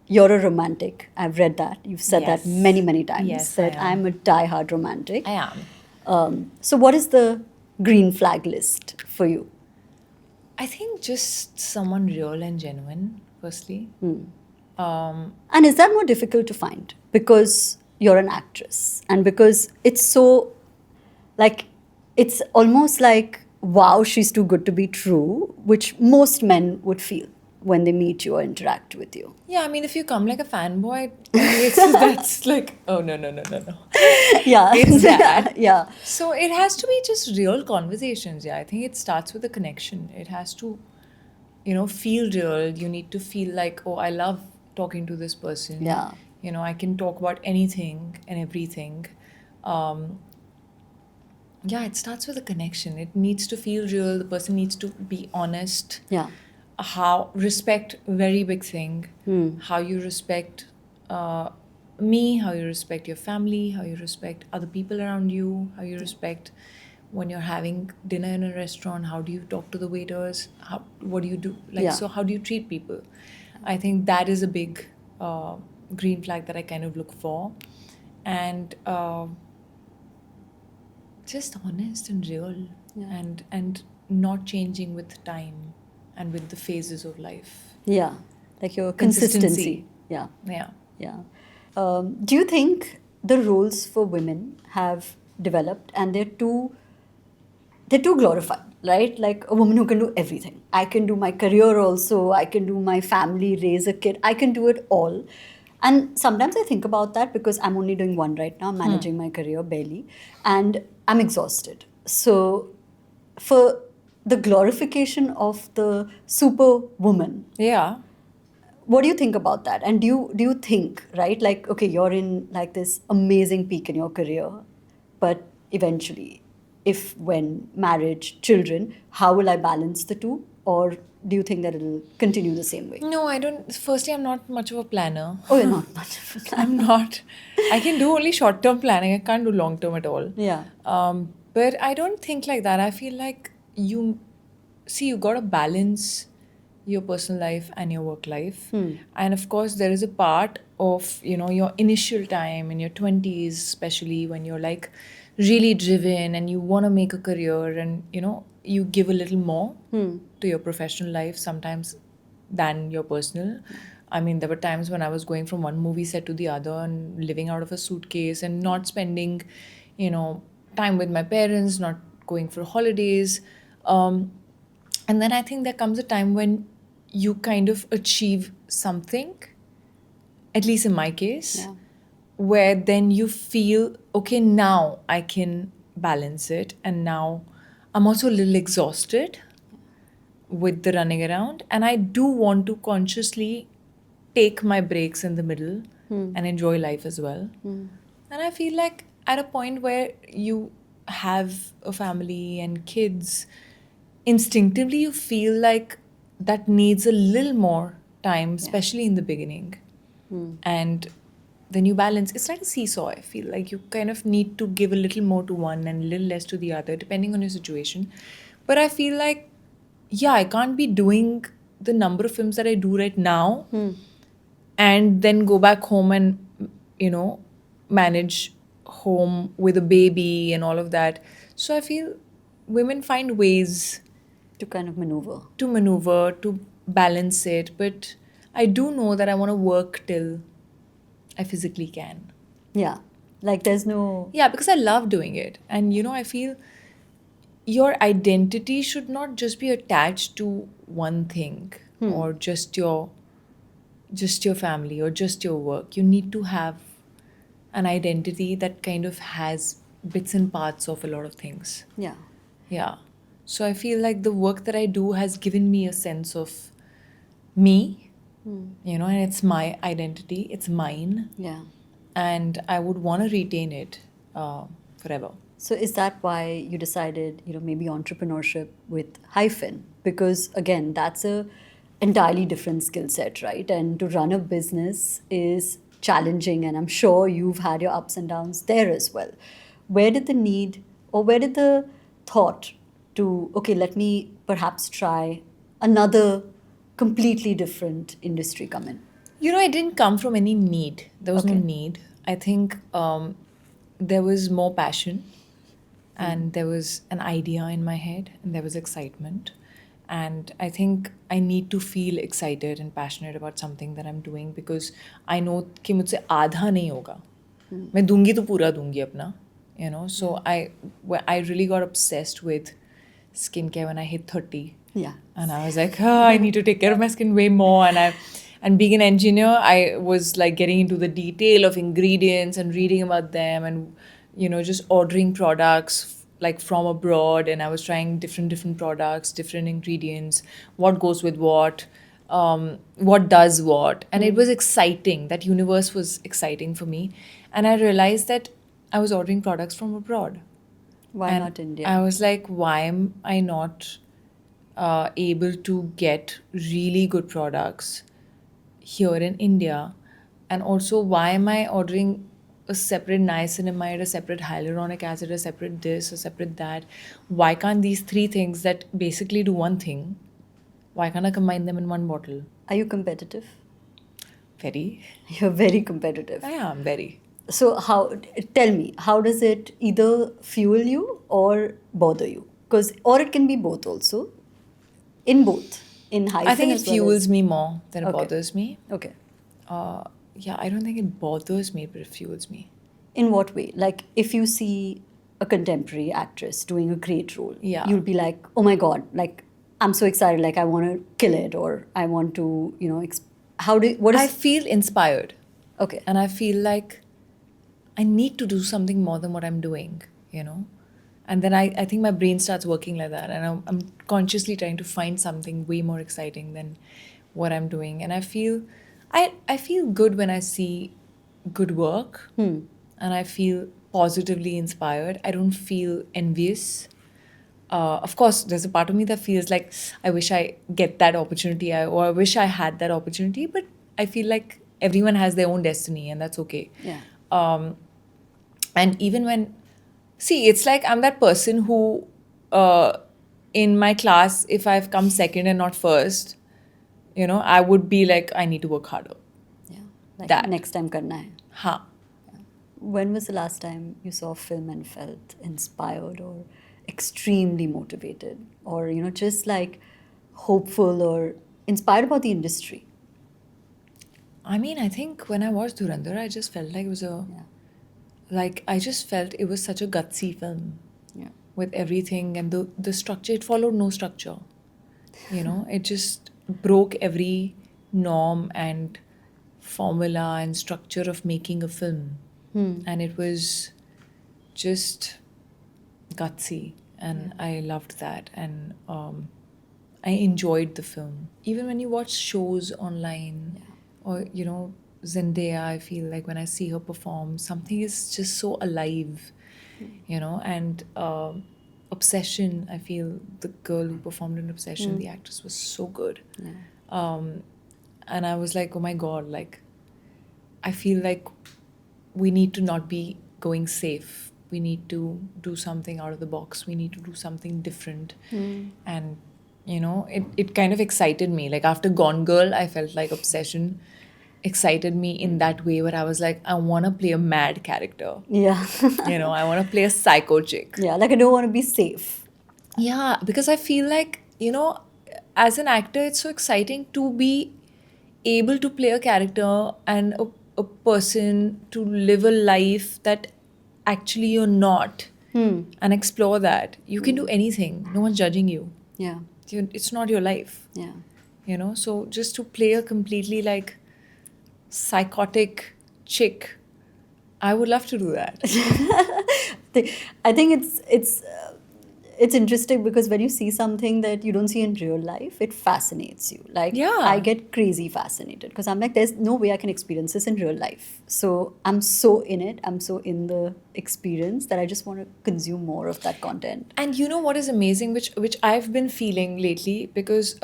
you're a romantic. I've read that. You've said that Yes. many, many times. Yes, that I am. I'm a die-hard romantic. I am. So what is the green flag list for you? I think just someone real and genuine, firstly. And is that more difficult to find because you're an actress, and because it's so, like, it's almost like, wow, she's too good to be true, which most men would feel when they meet you or interact with you. Yeah, I mean, if you come like a fanboy, that's like, oh, no. Yeah. It's that. Yeah. So it has to be just real conversations. Yeah, I think it starts with a connection. It has to, feel real. You need to feel like, oh, I love talking to this person. Yeah. I can talk about anything and everything. Yeah, it starts with a connection. It needs to feel real. The person needs to be honest. Yeah. How respect, very big thing. How you respect me, how you respect your family, how you respect other people around you, how you respect when you're having dinner in a restaurant. How do you talk to the waiters? What do you do? Like, Yeah. so how do you treat people? I think that is a big green flag that I kind of look for. And just honest and real, Yeah. and not changing with time and with the phases of life. Yeah. Like your Consistency. consistency. Yeah. Yeah. Yeah. Do you think the roles for women have developed and they're too glorified, right? Like a woman who can do everything. I can do my career also, I can do my family, raise a kid, I can do it all. And sometimes I think about that because I'm only doing one right now, I'm managing my career barely, and I'm exhausted. So, for the glorification of the superwoman, Yeah. what do you think about that? And do you think, right, like, okay, you're in like this amazing peak in your career, but eventually, if when marriage, children, how will I balance the two? Or do you think that it'll continue the same way? No, I don't. Firstly, I'm not much of a planner. Oh, you're not much of a I'm planner. not. I can do only short term planning. I can't do long term at all. Yeah. But I don't think like that. I feel like you got to balance your personal life and your work life. And of course, there is a part of, your initial time in your 20s, especially when you're like really driven and you want to make a career, and, you give a little more to your professional life sometimes than your personal. I mean, there were times when I was going from one movie set to the other and living out of a suitcase and not spending, you know, time with my parents, not going for holidays. And then I think there comes a time when you kind of achieve something, at least in my case, Yeah. where then you feel, okay, now I can balance it. And now I'm also a little exhausted with the running around. And I do want to consciously take my breaks in the middle and enjoy life as well. And I feel like at a point where you have a family and kids, instinctively you feel like that needs a little more time, especially in the beginning. And then you balance. It's like a seesaw. I feel like you kind of need to give a little more to one and a little less to the other, depending on your situation. But I feel like, yeah, I can't be doing the number of films that I do right now and then go back home and, manage home with a baby and all of that. So I feel women find ways To kind of maneuver. to maneuver, to balance it. But I do know that I want to work till I physically can. Yeah. Like there's no. Yeah, because I love doing it. And, I feel your identity should not just be attached to one thing or just your family or just your work. You need to have an identity that kind of has bits and parts of a lot of things. Yeah. Yeah. So I feel like the work that I do has given me a sense of me, and it's my identity, it's mine, Yeah. and I would want to retain it forever. So is that why you decided, maybe entrepreneurship with hyphen? Because again, that's a entirely different skill set, right? And to run a business is challenging, and I'm sure you've had your ups and downs there as well. Where did the need, or where did the thought to, okay, let me perhaps try another completely different industry come in? It didn't come from any need. There was no Okay. need. I think there was more passion, and there was an idea in my head, and there was excitement. And I think I need to feel excited and passionate about something that I'm doing, because I know कि मुझसे आधा नहीं होगा. मैं दूंगी तो पूरा दूंगी अपना. So I really got obsessed with skincare when I hit 30. Yeah. And I was like, I need to take care of my skin way more. And being an engineer, I was like getting into the detail of ingredients and reading about them, and just ordering products like from abroad. And I was trying different products, different ingredients, what goes with what does what. And it was exciting. That universe was exciting for me. And I realized that I was ordering products from abroad. Why And not India? I was like, why am I not able to get really good products here in India? And also, why am I ordering a separate niacinamide, a separate hyaluronic acid, a separate this, a separate that? Why can't these three things that basically do one thing, why can't I combine them in one bottle? Are you competitive? Very. You're very competitive. I am very. So tell me, how does it either fuel you or bother you? Because, or it can be both also. In both. In I hyphen think it as well fuels as. me more than it Okay. bothers me. Okay. Yeah, I don't think it bothers me, but it fuels me. In what way? Like if you see a contemporary actress doing a great role, Yeah. you'll be like, oh my God, like I'm so excited, like I want to kill it, or I want to, what I is, feel inspired. okay. And I feel like I need to do something more than what I'm doing, you know? And then I think my brain starts working like that. And I'm consciously trying to find something way more exciting than what I'm doing. And I feel good when I see good work. And I feel positively inspired. I don't feel envious. Of course, there's a part of me that feels like I wish I get that opportunity, or I wish I had that opportunity. But I feel like everyone has their own destiny, and that's okay. Yeah. And even when, see, it's like I'm that person who, in my class, if I've come second and not first, I would be like, I need to work harder. Yeah. Like That. next time karna hai. Ha. When was the last time you saw a film and felt inspired or extremely motivated or, just like hopeful or inspired about the industry? I mean, I think when I watched Dhurandhar, I just felt like it was I just felt it was such a gutsy film. Yeah. With everything and the structure. It followed no structure. It just broke every norm and formula and structure of making a film. And it was just gutsy. And I loved that. And I enjoyed the film. Even when you watch shows online or, Zendaya, I feel like when I see her perform, something is just so alive, and Obsession, I feel the girl who performed in Obsession, the actress was so good. And I was like, oh my God, like, I feel like we need to not be going safe. We need to do something out of the box. We need to do something different. And, it kind of excited me. Like after Gone Girl, I felt like Obsession excited me in that way where I was like, I want to play a mad character. Yeah. I want to play a psycho chick. Yeah, like I don't want to be safe. Yeah, because I feel like, as an actor, it's so exciting to be able to play a character and a person to live a life that actually you're not and explore that. You can do anything. No one's judging you. Yeah. It's not your life. Yeah. So just to play a completely like psychotic chick, I would love to do that. I think it's interesting because when you see something that you don't see in real life, it fascinates you. Like I get crazy fascinated because I'm like, there's no way I can experience this in real life. So I'm so in it. I'm so in the experience that I just want to consume more of that content. And you know what is amazing, which I've been feeling lately, because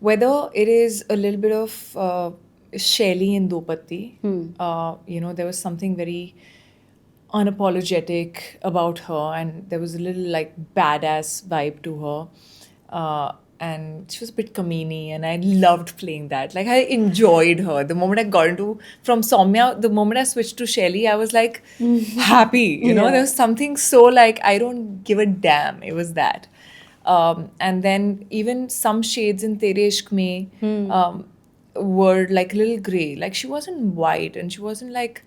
whether it is a little bit of Shelly in Dopatti, there was something very unapologetic about her, and there was a little like badass vibe to her. And she was a bit kamini, and I loved playing that. Like I enjoyed her. The moment I got into from Soumya, the moment I switched to Shelly, I was like happy. There was something so like I don't give a damn. It was that. And then even some shades in Tere Ishq Mein were like a little grey. Like she wasn't white, and she wasn't like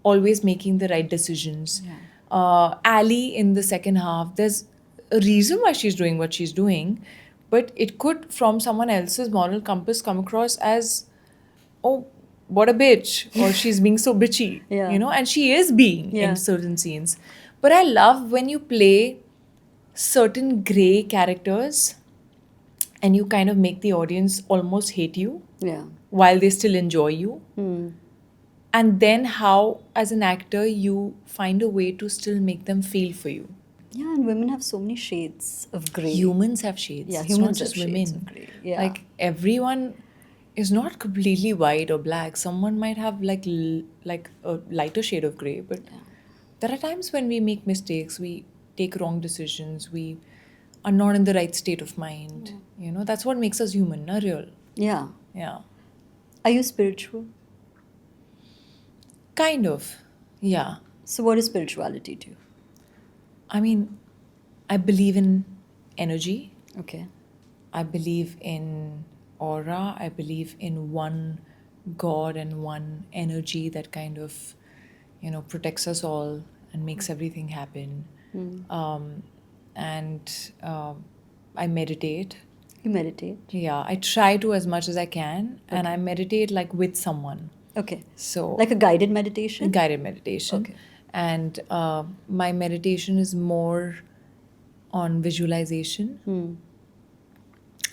always making the right decisions. Ali in the second half, there's a reason why she's doing what she's doing, but it could, from someone else's moral compass, come across as, oh, what a bitch, or she's being so bitchy, and she is being in certain scenes. But I love when you play certain grey characters and you kind of make the audience almost hate you while they still enjoy you. And then how, as an actor, you find a way to still make them feel for you. Yeah, and women have so many shades of grey. Humans have shades. Yeah, It's not humans just have shades women. of grey. Yeah. Like everyone is not completely white or black. Someone might have like a lighter shade of gray, but there are times when we make mistakes, we take wrong decisions, we are not in the right state of mind. You know, that's what makes us human, not real. Yeah. Yeah. Are you spiritual? Kind of. Yeah. So, what is spirituality to you? I mean, I believe in energy. Okay. I believe in aura. I believe in one God and one energy that kind of, you know, protects us all and makes everything happen. Um, and I meditate. You meditate? Yeah, I try to as much as I can, and I meditate like with someone. Okay. So Like a guided meditation? guided meditation. Okay. And my meditation is more on visualization.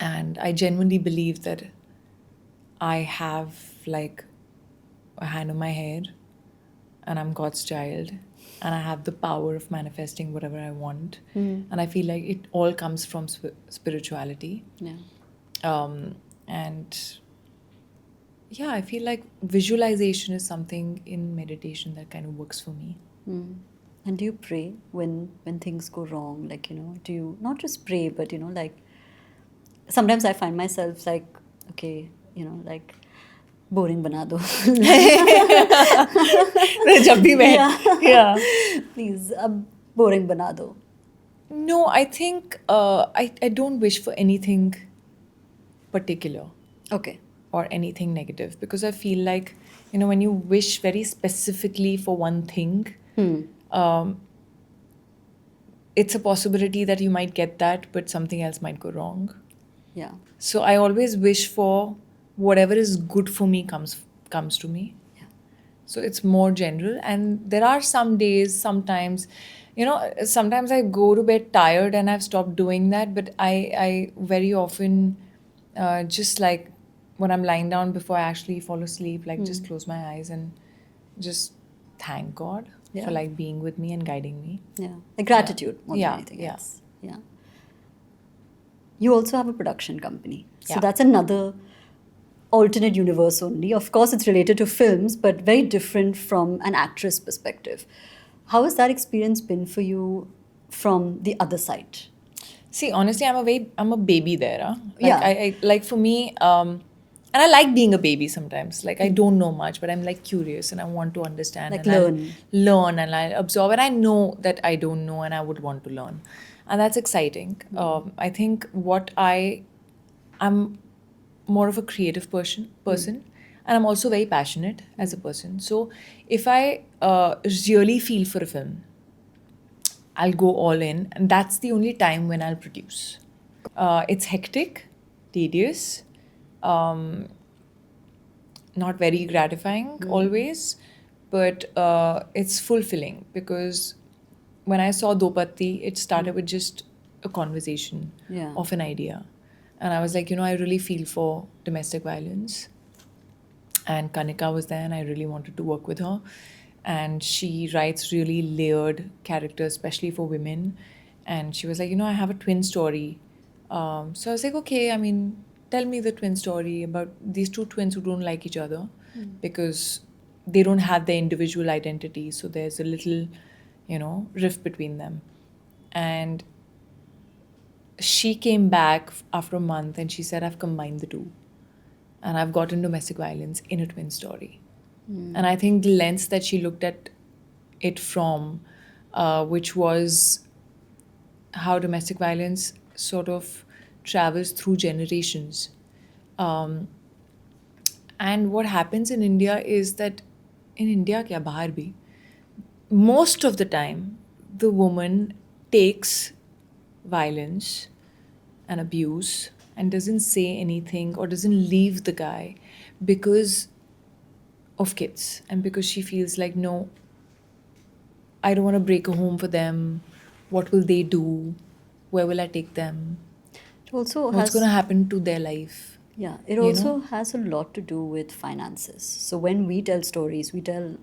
And I genuinely believe that I have like a hand on my head and I'm God's child and I have the power of manifesting whatever I want. And I feel like it all comes from spirituality. Yeah. And yeah, I feel like visualization is something in meditation that kind of works for me. And do you pray when things go wrong? Like, do you not just pray, but, like sometimes I find myself like, okay, like boring bana do. जब भी मैं yeah. Please, boring bana do. No, I think I don't wish for anything particular Okay. or anything negative because I feel like, when you wish very specifically for one thing, it's a possibility that you might get that, but something else might go wrong. Yeah. So I always wish for whatever is good for me comes to me. Yeah. So it's more general. And there are some days, sometimes, sometimes I go to bed tired and I've stopped doing that. But I very often just like when I'm lying down before I actually fall asleep, like just close my eyes and just thank God for like being with me and guiding me. Yeah. Like gratitude more than anything else. Yeah. You also have a production company. So Yeah. that's another alternate universe only. Of course, it's related to films, but very different from an actress perspective. How has that experience been for you from the other side? See, honestly, I'm a baby there. Huh? Like, Yeah. I like for me, and I like being a baby sometimes. Like I don't know much, but I'm like curious and I want to understand. Like and I'll learn. learn and I'll absorb. And I know that I don't know and I would want to learn. And that's exciting. I think I'm more of a creative person, and I'm also very passionate as a person. So if I really feel for a film, I'll go all in, and that's the only time when I'll produce. It's hectic, tedious, not very gratifying always, but it's fulfilling because when I saw Dopatti, it started with just a conversation of an idea. And I was like, I really feel for domestic violence. And Kanika was there and I really wanted to work with her. And she writes really layered characters, especially for women. And she was like, I have a twin story. So I was like, okay, tell me the twin story about these two twins who don't like each other because they don't have their individual identity. So there's a little, rift between them. And she came back after a month and she said, I've combined the two. And I've gotten domestic violence in a twin story. And I think the lens that she looked at it from, which was how domestic violence sort of travels through generations. And what happens in India is that, in India, kya bahar bhi, most of the time, the woman takes violence and abuse and doesn't say anything or doesn't leave the guy because of kids and because she feels like, no, I don't want to break a home for them. What will they do? Where will I take them? It also What's going to happen to their life? Yeah, it also has a lot to do with finances. So when we tell stories, we tell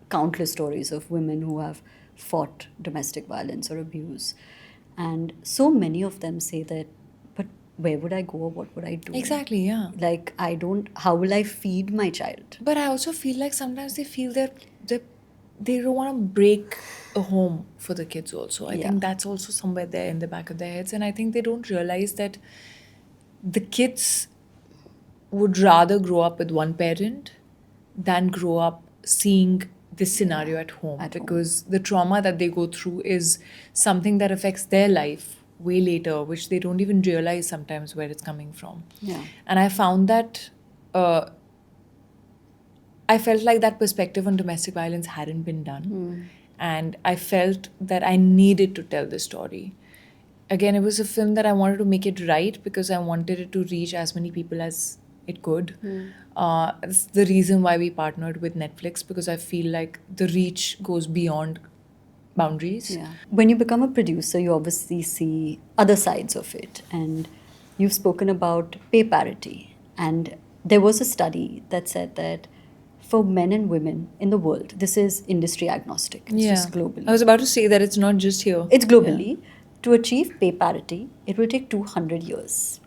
countless stories of women who have fought domestic violence or abuse. And so many of them say that, but where would I go or what would I do? Exactly, yeah. Like, how will I feed my child? But I also feel like sometimes they feel that they don't want to break a home for the kids also. I Yeah. think that's also somewhere there in the back of their heads. And I think they don't realize that the kids would rather grow up with one parent than grow up seeing this scenario at home, at home. because the trauma that they go through is something that affects their life way later, which they don't even realize sometimes where it's coming from. Yeah. And I found that I felt like that perspective on domestic violence hadn't been done. And I felt that I needed to tell this story. Again, it was a film that I wanted to make it right because I wanted it to reach as many people as it could. It's the reason why we partnered with Netflix, because I feel like the reach goes beyond boundaries. Yeah. When you become a producer, you obviously see other sides of it. And you've spoken about pay parity. And there was a study that said that for men and women in the world, this is industry agnostic. It's just globally. I was about to say that it's not just here. It's globally. To achieve pay parity, it will take 200 years.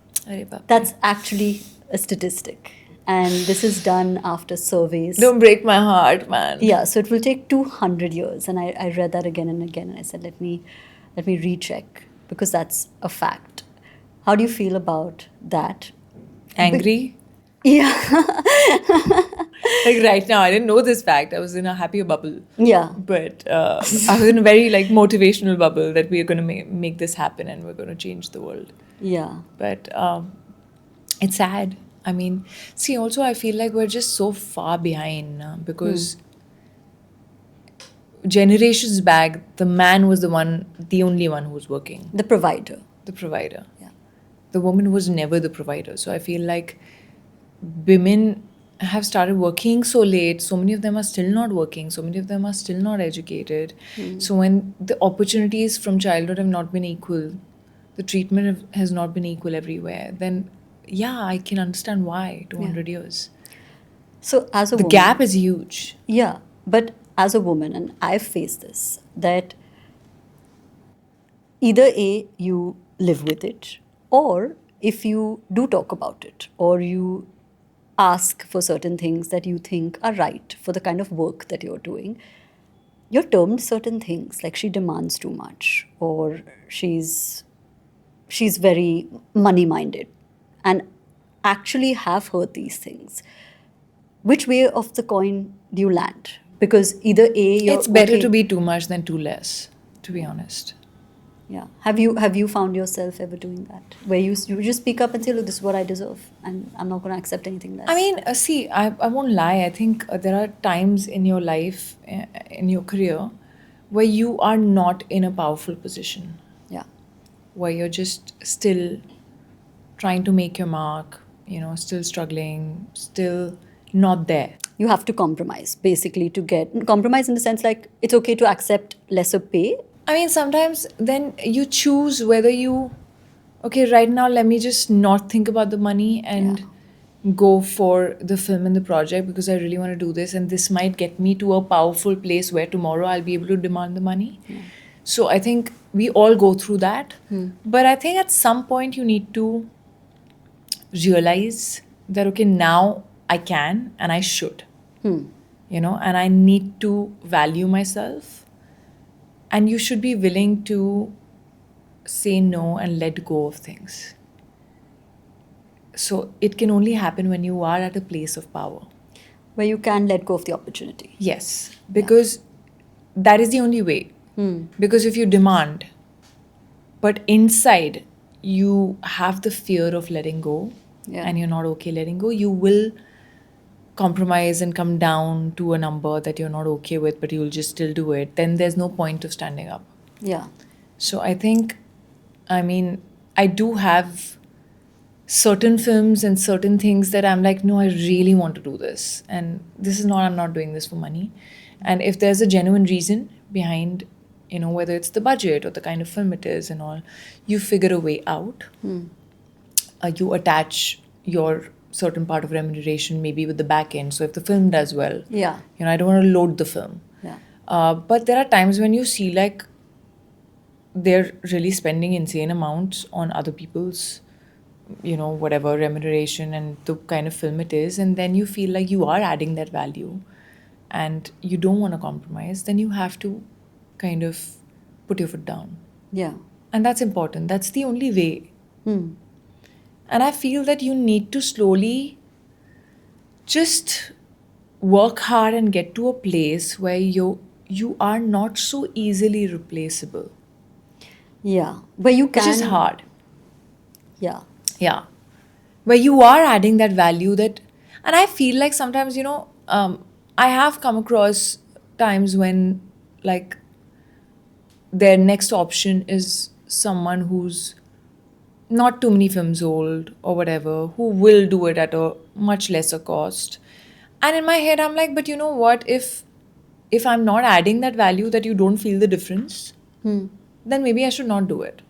That's actually a statistic. And this is done after surveys. Don't break my heart, man. Yeah, so it will take 200 years. And I read that again and again. And I said, let me recheck, because that's a fact. How do you feel about that? Angry? Yeah. Like right now, I didn't know this fact. I was in a happier bubble. Yeah. But I was in a very motivational bubble that we are going to make this happen and we're going to change the world. Yeah. But it's sad. I mean, see, also I feel like we're just so far behind because generations back, the man was the only one who was working. The provider. The provider. Yeah. The woman was never the provider. So I feel like women have started working so late. So many of them are still not working. So many of them are still not educated. So when the opportunities from childhood have not been equal, the treatment has not been equal everywhere, then yeah, I can understand why 200 years. So as a The woman, gap is huge. Yeah, but as a woman, and I've faced this, that either A, you live with it, or if you do talk about it, or you ask for certain things that you think are right for the kind of work that you're doing, you're termed certain things, like she demands too much, or she's very money-minded, and actually have heard these things. Which way of the coin do you land? Because either A, you're It's better okay- to be too much than too less, to be honest. Yeah. Have you found yourself ever doing that? Where you just speak up and say, look, this is what I deserve, and I'm not going to accept anything less. I mean, see, I won't lie. I think there are times in your life, in your career, where you are not in a powerful position, Yeah. where you're just still trying to make your mark, still struggling, still not there. You have to compromise, basically, compromise in the sense like it's okay to accept lesser pay. I mean, sometimes then you choose whether okay, right now let me just not think about the money and go for the film and the project because I really want to do this, and this might get me to a powerful place where tomorrow I'll be able to demand the money. So I think we all go through that. But I think at some point you need to realize that, okay, now I can and I should, and I need to value myself. And you should be willing to say no and let go of things. So it can only happen when you are at a place of power. Where you can let go of the opportunity. Yes, because that is the only way. Because if you demand, but inside you have the fear of letting go, and you're not okay letting go, you will compromise and come down to a number that you're not okay with, but you'll just still do it. Then there's no point of standing up. Yeah. So I think, I do have certain films and certain things that I'm like, no, I really want to do this. And I'm not doing this for money. And if there's a genuine reason behind, whether it's the budget or the kind of film it is and all, you figure a way out. You attach your certain part of remuneration maybe with the back end. So if the film does well, I don't want to load the film. Yeah. But there are times when you see like they're really spending insane amounts on other people's, whatever remuneration and the kind of film it is, and then you feel like you are adding that value and you don't want to compromise, then you have to kind of put your foot down. Yeah. And that's important. That's the only way. Hmm. And I feel that you need to slowly just work hard and get to a place where you are not so easily replaceable, Yeah. But you which is can. hard. Yeah. Yeah. Where you are adding that value that, and I feel like sometimes, I have come across times when like their next option is someone who's not too many films old or whatever, who will do it at a much lesser cost. And in my head, I'm like, but you know what? If I'm not adding that value that you don't feel the difference, then maybe I should not do it.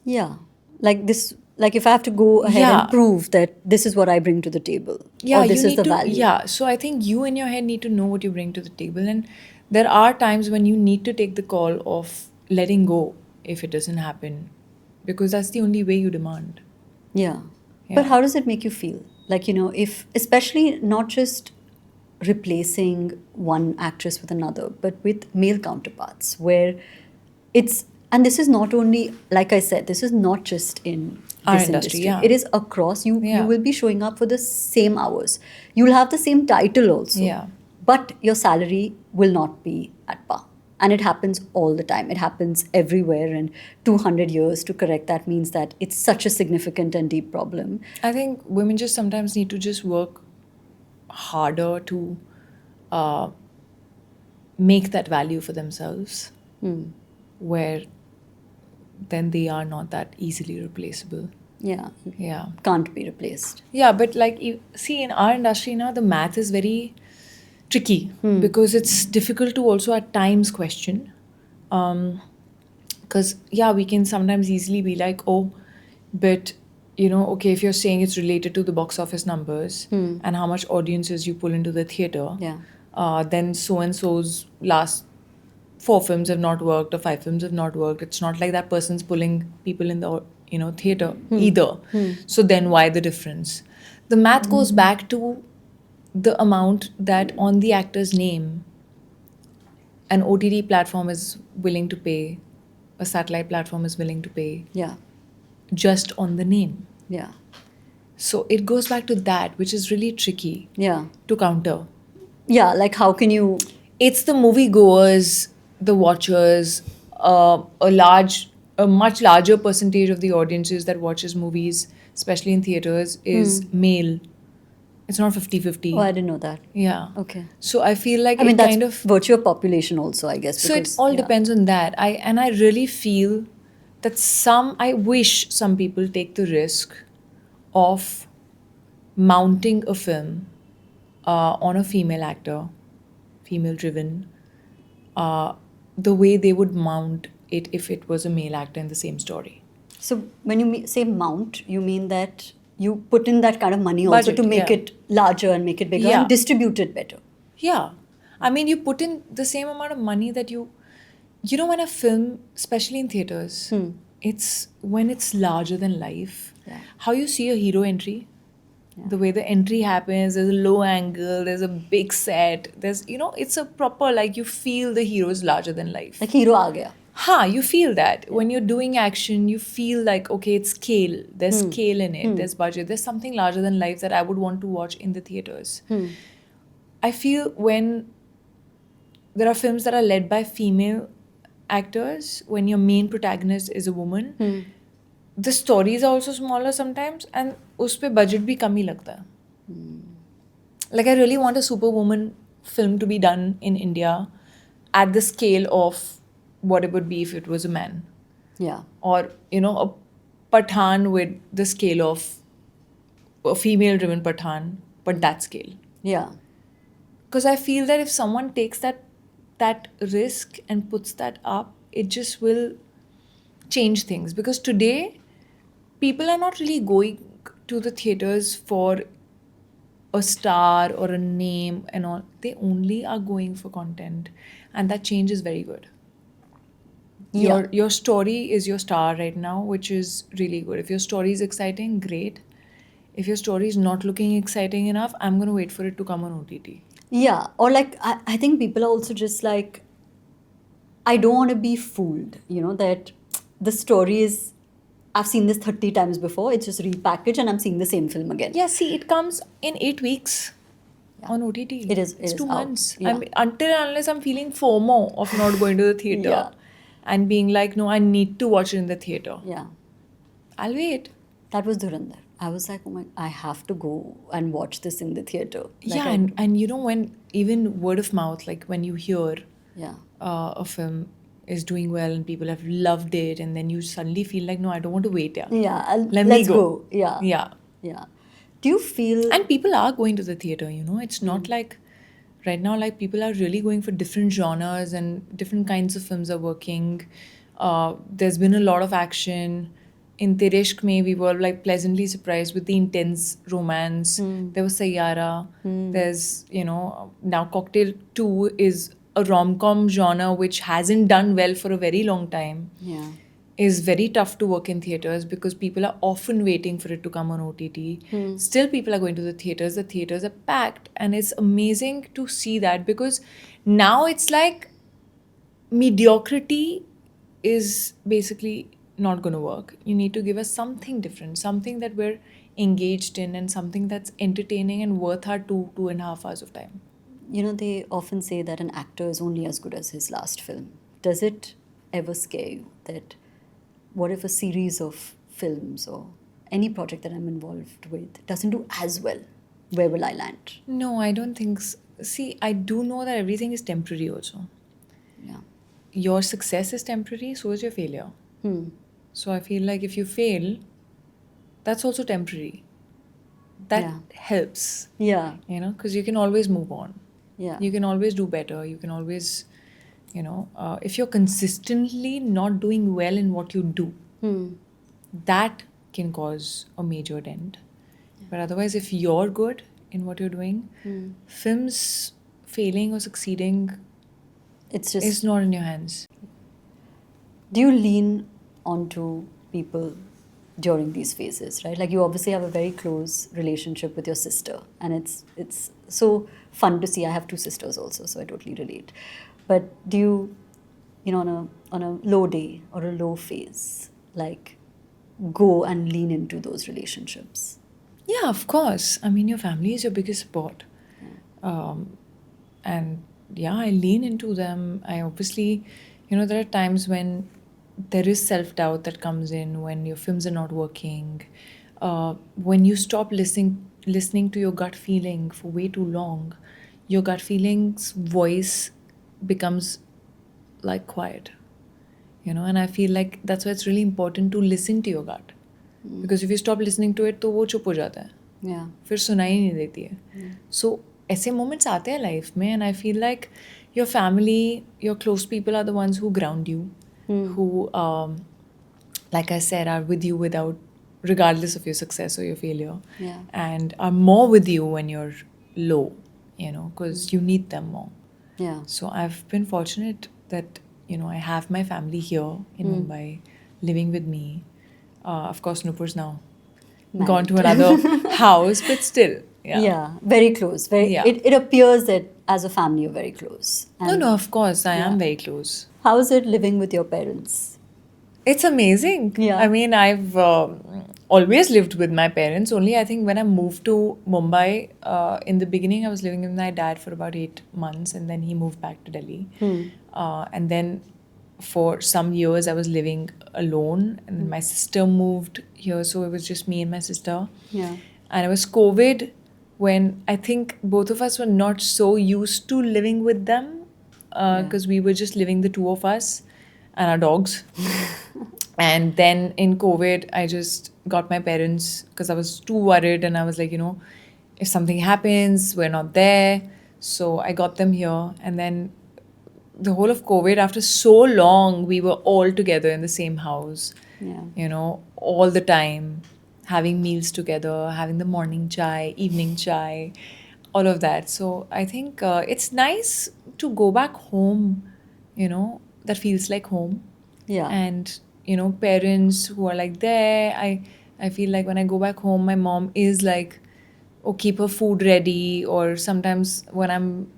Yeah. Like this, like if I have to go ahead Yeah. and prove that this is what I bring to the table, Yeah, or you this is need the to, value. yeah. So I think you in your head need to know what you bring to the table. And there are times when you need to take the call of letting go if it doesn't happen, because that's the only way you demand. Yeah. Yeah. But how does it make you feel? Like, if, especially not just replacing one actress with another, but with male counterparts, where and this is not only, like I said, this is not just in Our this industry, industry. yeah. It is across. You Yeah. will be showing up for the same hours. You'll have the same title also. Yeah. But your salary will not be at par. And it happens all the time. It happens everywhere. And 200 years to correct that means that it's such a significant and deep problem. I think women just sometimes need to just work harder to uh, make that value for themselves, where then they are not that easily replaceable. Yeah. Yeah. Can't be replaced. Yeah, but like, see, in our industry now, the math is very tricky because it's difficult to also at times question. Because, yeah, we can sometimes easily be like, oh, but, okay, if you're saying it's related to the box office numbers and how much audiences you pull into the theater, Yeah. then so and so's last 4 films have not worked or 5 films have not worked. It's not like that person's pulling people in the theater either. So then why the difference? The math goes back to the amount that on the actor's name an OTT platform is willing to pay, a satellite platform is willing to pay Yeah. just on the name. Yeah. So it goes back to that, which is really tricky Yeah. to counter. Yeah. Like, how can you. It's the moviegoers, the watchers, a much larger percentage of the audiences that watches movies, especially in theaters, is male. It's not 50-50. Oh, I didn't know that. Yeah. Okay. So I feel like I mean, it that's kind of. virtue of population also, I guess. So it because, all yeah. depends on that. I really feel that I wish some people take the risk of mounting a film on a female actor, female driven, the way they would mount it if it was a male actor in the same story. So when you say mount, you mean that you put in that kind of money also Budget, to make yeah. it larger and make it bigger Yeah. and distribute it better. Yeah. I mean, you put in the same amount of money that when a film, especially in theaters, it's when it's larger than life. Yeah. How you see a hero entry, the way the entry happens, there's a low angle, there's a big set, it's a proper, like, you feel the hero is larger than life. Like hero aa gaya. You feel that. When you're doing action, you feel like, okay, it's scale. There's scale in it. There's budget. There's something larger than life that I would want to watch in the theaters. I feel when there are films that are led by female actors, when your main protagonist is a woman, the stories are also smaller sometimes, and us pe budget bhi kam hi lagta hai. Like, I really want a superwoman film to be done in India at the scale of what it would be if it was a man. Yeah. Or, a Pathan with the scale of a female-driven Pathan, but that scale. Yeah. Because I feel that if someone takes that risk and puts that up, it just will change things. Because today, people are not really going to the theaters for a star or a name and all. They only are going for content, and that change is very good. Your story is your star right now, which is really good. If your story is exciting, great. If your story is not looking exciting enough, I'm going to wait for it to come on OTT. Yeah, or like I think people are also just like, I don't want to be fooled, that the story is, I've seen this 30 times before, it's just repackaged and I'm seeing the same film again. Yeah, see, it comes in 8 weeks on OTT. It's is 2 months. out. Yeah. Until and unless I'm feeling FOMO of not going to the theater Yeah. and being like, no, I need to watch it in the theater. Yeah. I'll wait. That was Dhurandhar. I was like, oh my, I have to go and watch this in the theater. Like Yeah, and you know, when even word of mouth, like when you hear yeah. a film is doing well and people have loved it, and then you suddenly feel like, no, I don't want to wait. Yeah, Let let's me go. Yeah. Yeah. Yeah. Do you feel And people are going to the theater, it's not like right now, like people are really going for different genres and different kinds of films are working. There's been a lot of action. In Tereshk Mein, we were like pleasantly surprised with the intense romance. There was Sayyara. There's, now Cocktail 2 is a rom-com genre which hasn't done well for a very long time. yeah. Is very tough to work in theaters because people are often waiting for it to come on OTT. Still, people are going to the theaters. The theaters are packed, and it's amazing to see that because now it's like mediocrity is basically not going to work. You need to give us something different, something that we're engaged in, and something that's entertaining and worth our 2.5 hours of time. They often say that an actor is only as good as his last film. Does it ever scare you that what if a series of films or any project that I'm involved with doesn't do as well? Where will I land? No, I don't think so. See, I do know that everything is temporary also. Yeah. Your success is temporary, so is your failure. So I feel like if you fail, that's also temporary. That helps. Yeah. Because you can always move on. Yeah. You can always do better. You can always, if you're consistently not doing well in what you do, that can cause a major dent. But otherwise, if you're good in what you're doing, films failing or succeeding, it's not in your hands. Do you lean onto people during these phases, right? Like you obviously have a very close relationship with your sister, and it's so fun to see. I have 2 sisters also, so I totally relate. But do you, on a low day or a low phase, like go and lean into those relationships? Yeah, of course. I mean, your family is your biggest support. And yeah, I lean into them. I obviously, there are times when there is self-doubt that comes in when your films are not working. When you stop listening to your gut feeling for way too long, your gut feeling's voice becomes like quiet. And I feel like that's why it's really important to listen to your gut. Because if you stop listening to it, तो वो चुप हो जाता है. Yeah. फिर सुनाई नहीं देती है. So ऐसे moments आते हैं life में, and I feel like your family, your close people are the ones who ground you, who, like I said, are with you regardless of your success or your failure, and are more with you when you're low, because you need them more. Yeah. So I've been fortunate that, I have my family here in Mumbai, living with me. Of course, Nupur's now gone to another house, but still. Yeah, very close. It appears that as a family you're very close. No, of course, I am very close. How is it living with your parents? It's amazing. Yeah. I mean, I've always lived with my parents. Only I think when I moved to Mumbai, in the beginning I was living with my dad for about 8 months, and then he moved back to Delhi. And then for some years I was living alone, and then my sister moved here, so it was just me and my sister. Yeah. And it was COVID when I think both of us were not so used to living with them, because we were just living the 2 of us and our dogs. And then in COVID, I just got my parents because I was too worried, and I was like, if something happens, we're not there. So I got them here, and then the whole of COVID, after so long, we were all together in the same house, Yeah. all the time. having meals together, having the morning chai, evening chai, all of that. So I think it's nice to go back home, that feels like home. Yeah. And parents who are like there, I feel like when I go back home, my mom is like, oh, keep her food ready. Or sometimes when I'm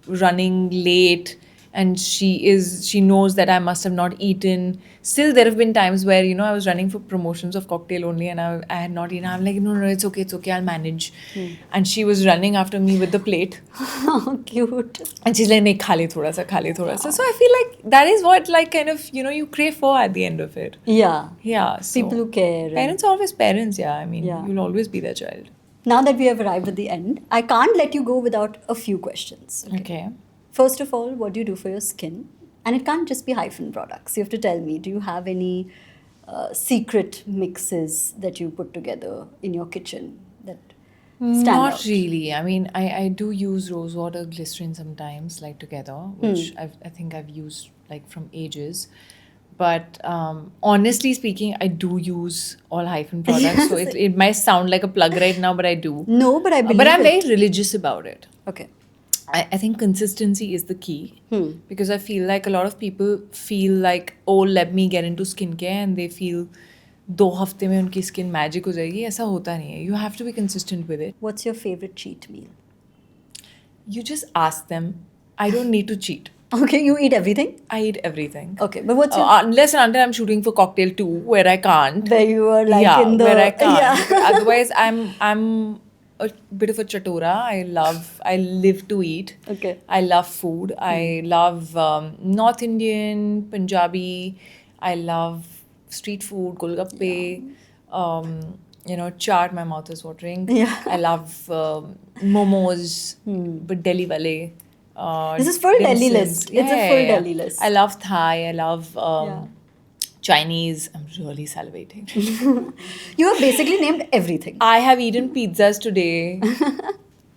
running late and she knows that I must have not eaten. Still, there have been times where I was running for promotions of cocktail only, and I had not eaten. I'm like, no, no, it's okay, I'll manage. And she was running after me with the plate. Cute. And she's like, nahi, khale thoda sa. So I feel like that is what, like, kind of, you crave for at the end of it. Yeah. Yeah. So People who care. and- Parents are always parents, yeah. I mean, Yeah. you'll always be their child. Now that we have arrived at the end, I can't let you go without a few questions. Okay. First of all, what do you do for your skin? And it can't just be hyphen products. You have to tell me, do you have any secret mixes that you put together in your kitchen that stand Not out? really. I mean, I do use rose water, glycerin sometimes, like together, which I think I've used like from ages. But honestly speaking, I do use all hyphen products. So it might sound like a plug right now, but I do. No, but I believe But I'm it. very religious about it. Okay. I think consistency is the key. Because I feel like a lot of people feel like, oh, let me get into skincare, and they feel 2 हफ्ते में उनकी skin magic हो जाएगी. ऐसा होता नहीं है. You have to be consistent with it. What's your favorite cheat meal? You just ask them. I don't need to cheat. Okay, you eat everything? I eat everything. Okay, but what's your... Unless and until I'm shooting for Cocktail 2, where I can't. Where you are like yeah, in the... where I can't. Yeah. But otherwise, I'm a bit of a chatura. I live to eat. Okay. I love food. I love North Indian, Punjabi. I love street food, golgappe. Chaat. My mouth is watering. Yeah. I love momos, but Delhi wale. This is full dim Delhi sums. list. It's a full Delhi list. I love Thai. I love Yeah. Chinese. I'm really salivating. You have basically named everything. I have eaten pizzas today.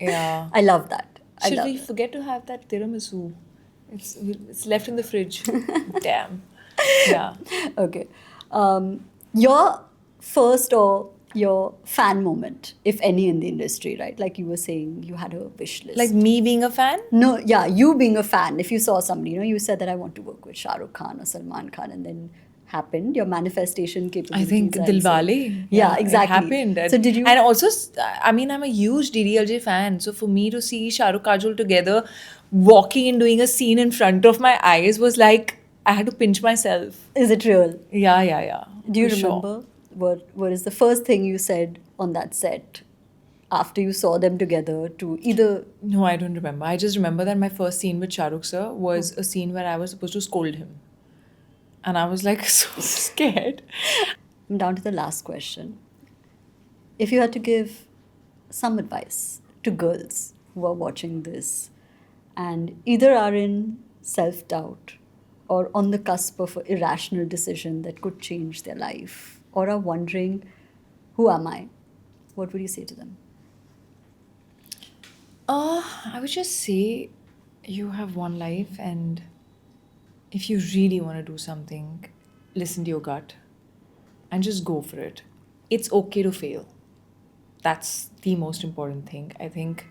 Yeah. I love that. I Should love we it. forget to have that tiramisu? It's left in the fridge. Damn. Yeah. Okay. Your first or your fan moment, if any, in the industry, right? Like you were saying, you had a wish list. Like me being a fan? No, yeah, you being a fan. If you saw somebody, you said that I want to work with Shah Rukh Khan or Salman Khan, and then happened. Your manifestation I capabilities. think I'd Dilwale. say. Yeah, exactly. It happened. So did you? And also, I mean, I'm a huge DDLJ fan. So for me to see Shah Rukh Kajol together, walking and doing a scene in front of my eyes was like, I had to pinch myself. Is it real? Yeah. Do you For sure. remember what is the first thing you said on that set after you saw them together to either... No, I don't remember. I just remember that my first scene with Shah Rukh sir was a scene where I was supposed to scold him. And I was like so scared. I'm down to the last question. If you had to give some advice to girls who are watching this and either are in self-doubt or on the cusp of an irrational decision that could change their life, or are wondering, who am I? What would you say to them? I would just say you have one life, and if you really want to do something, listen to your gut and just go for it. It's okay to fail. That's the most important thing, I think.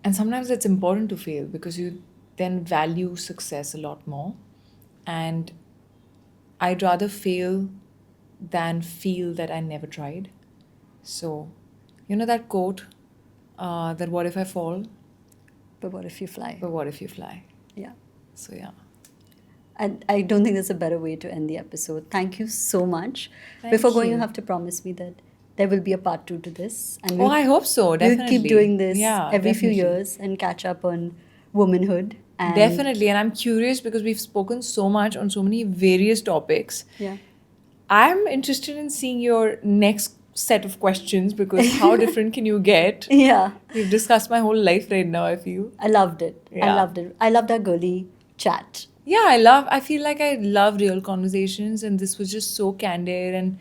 And sometimes it's important to fail because you then value success a lot more. And I'd rather fail than feel that I never tried. So, that quote, that what if I fall, But what if you fly? but what if you fly? Yeah. So, yeah. And I don't think there's a better way to end the episode. Thank you so much. Thank Before going, you you. have to promise me that there will be a part 2 to this. And I hope so, We'll definitely. keep doing this Yeah, every few definitely. years and catch up on womanhood. And Definitely. And I'm curious because we've spoken so much on so many various topics. Yeah. I'm interested in seeing your next set of questions because how different can you get? Yeah. We've discussed my whole life right now, I feel. I loved it. I Yeah. loved it. I loved our girly chat. Yeah, I feel like I love real conversations, and this was just so candid and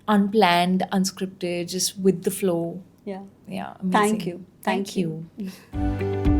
unplanned, unscripted, just with the flow. Yeah. Yeah, Thank amazing. you. Thank you.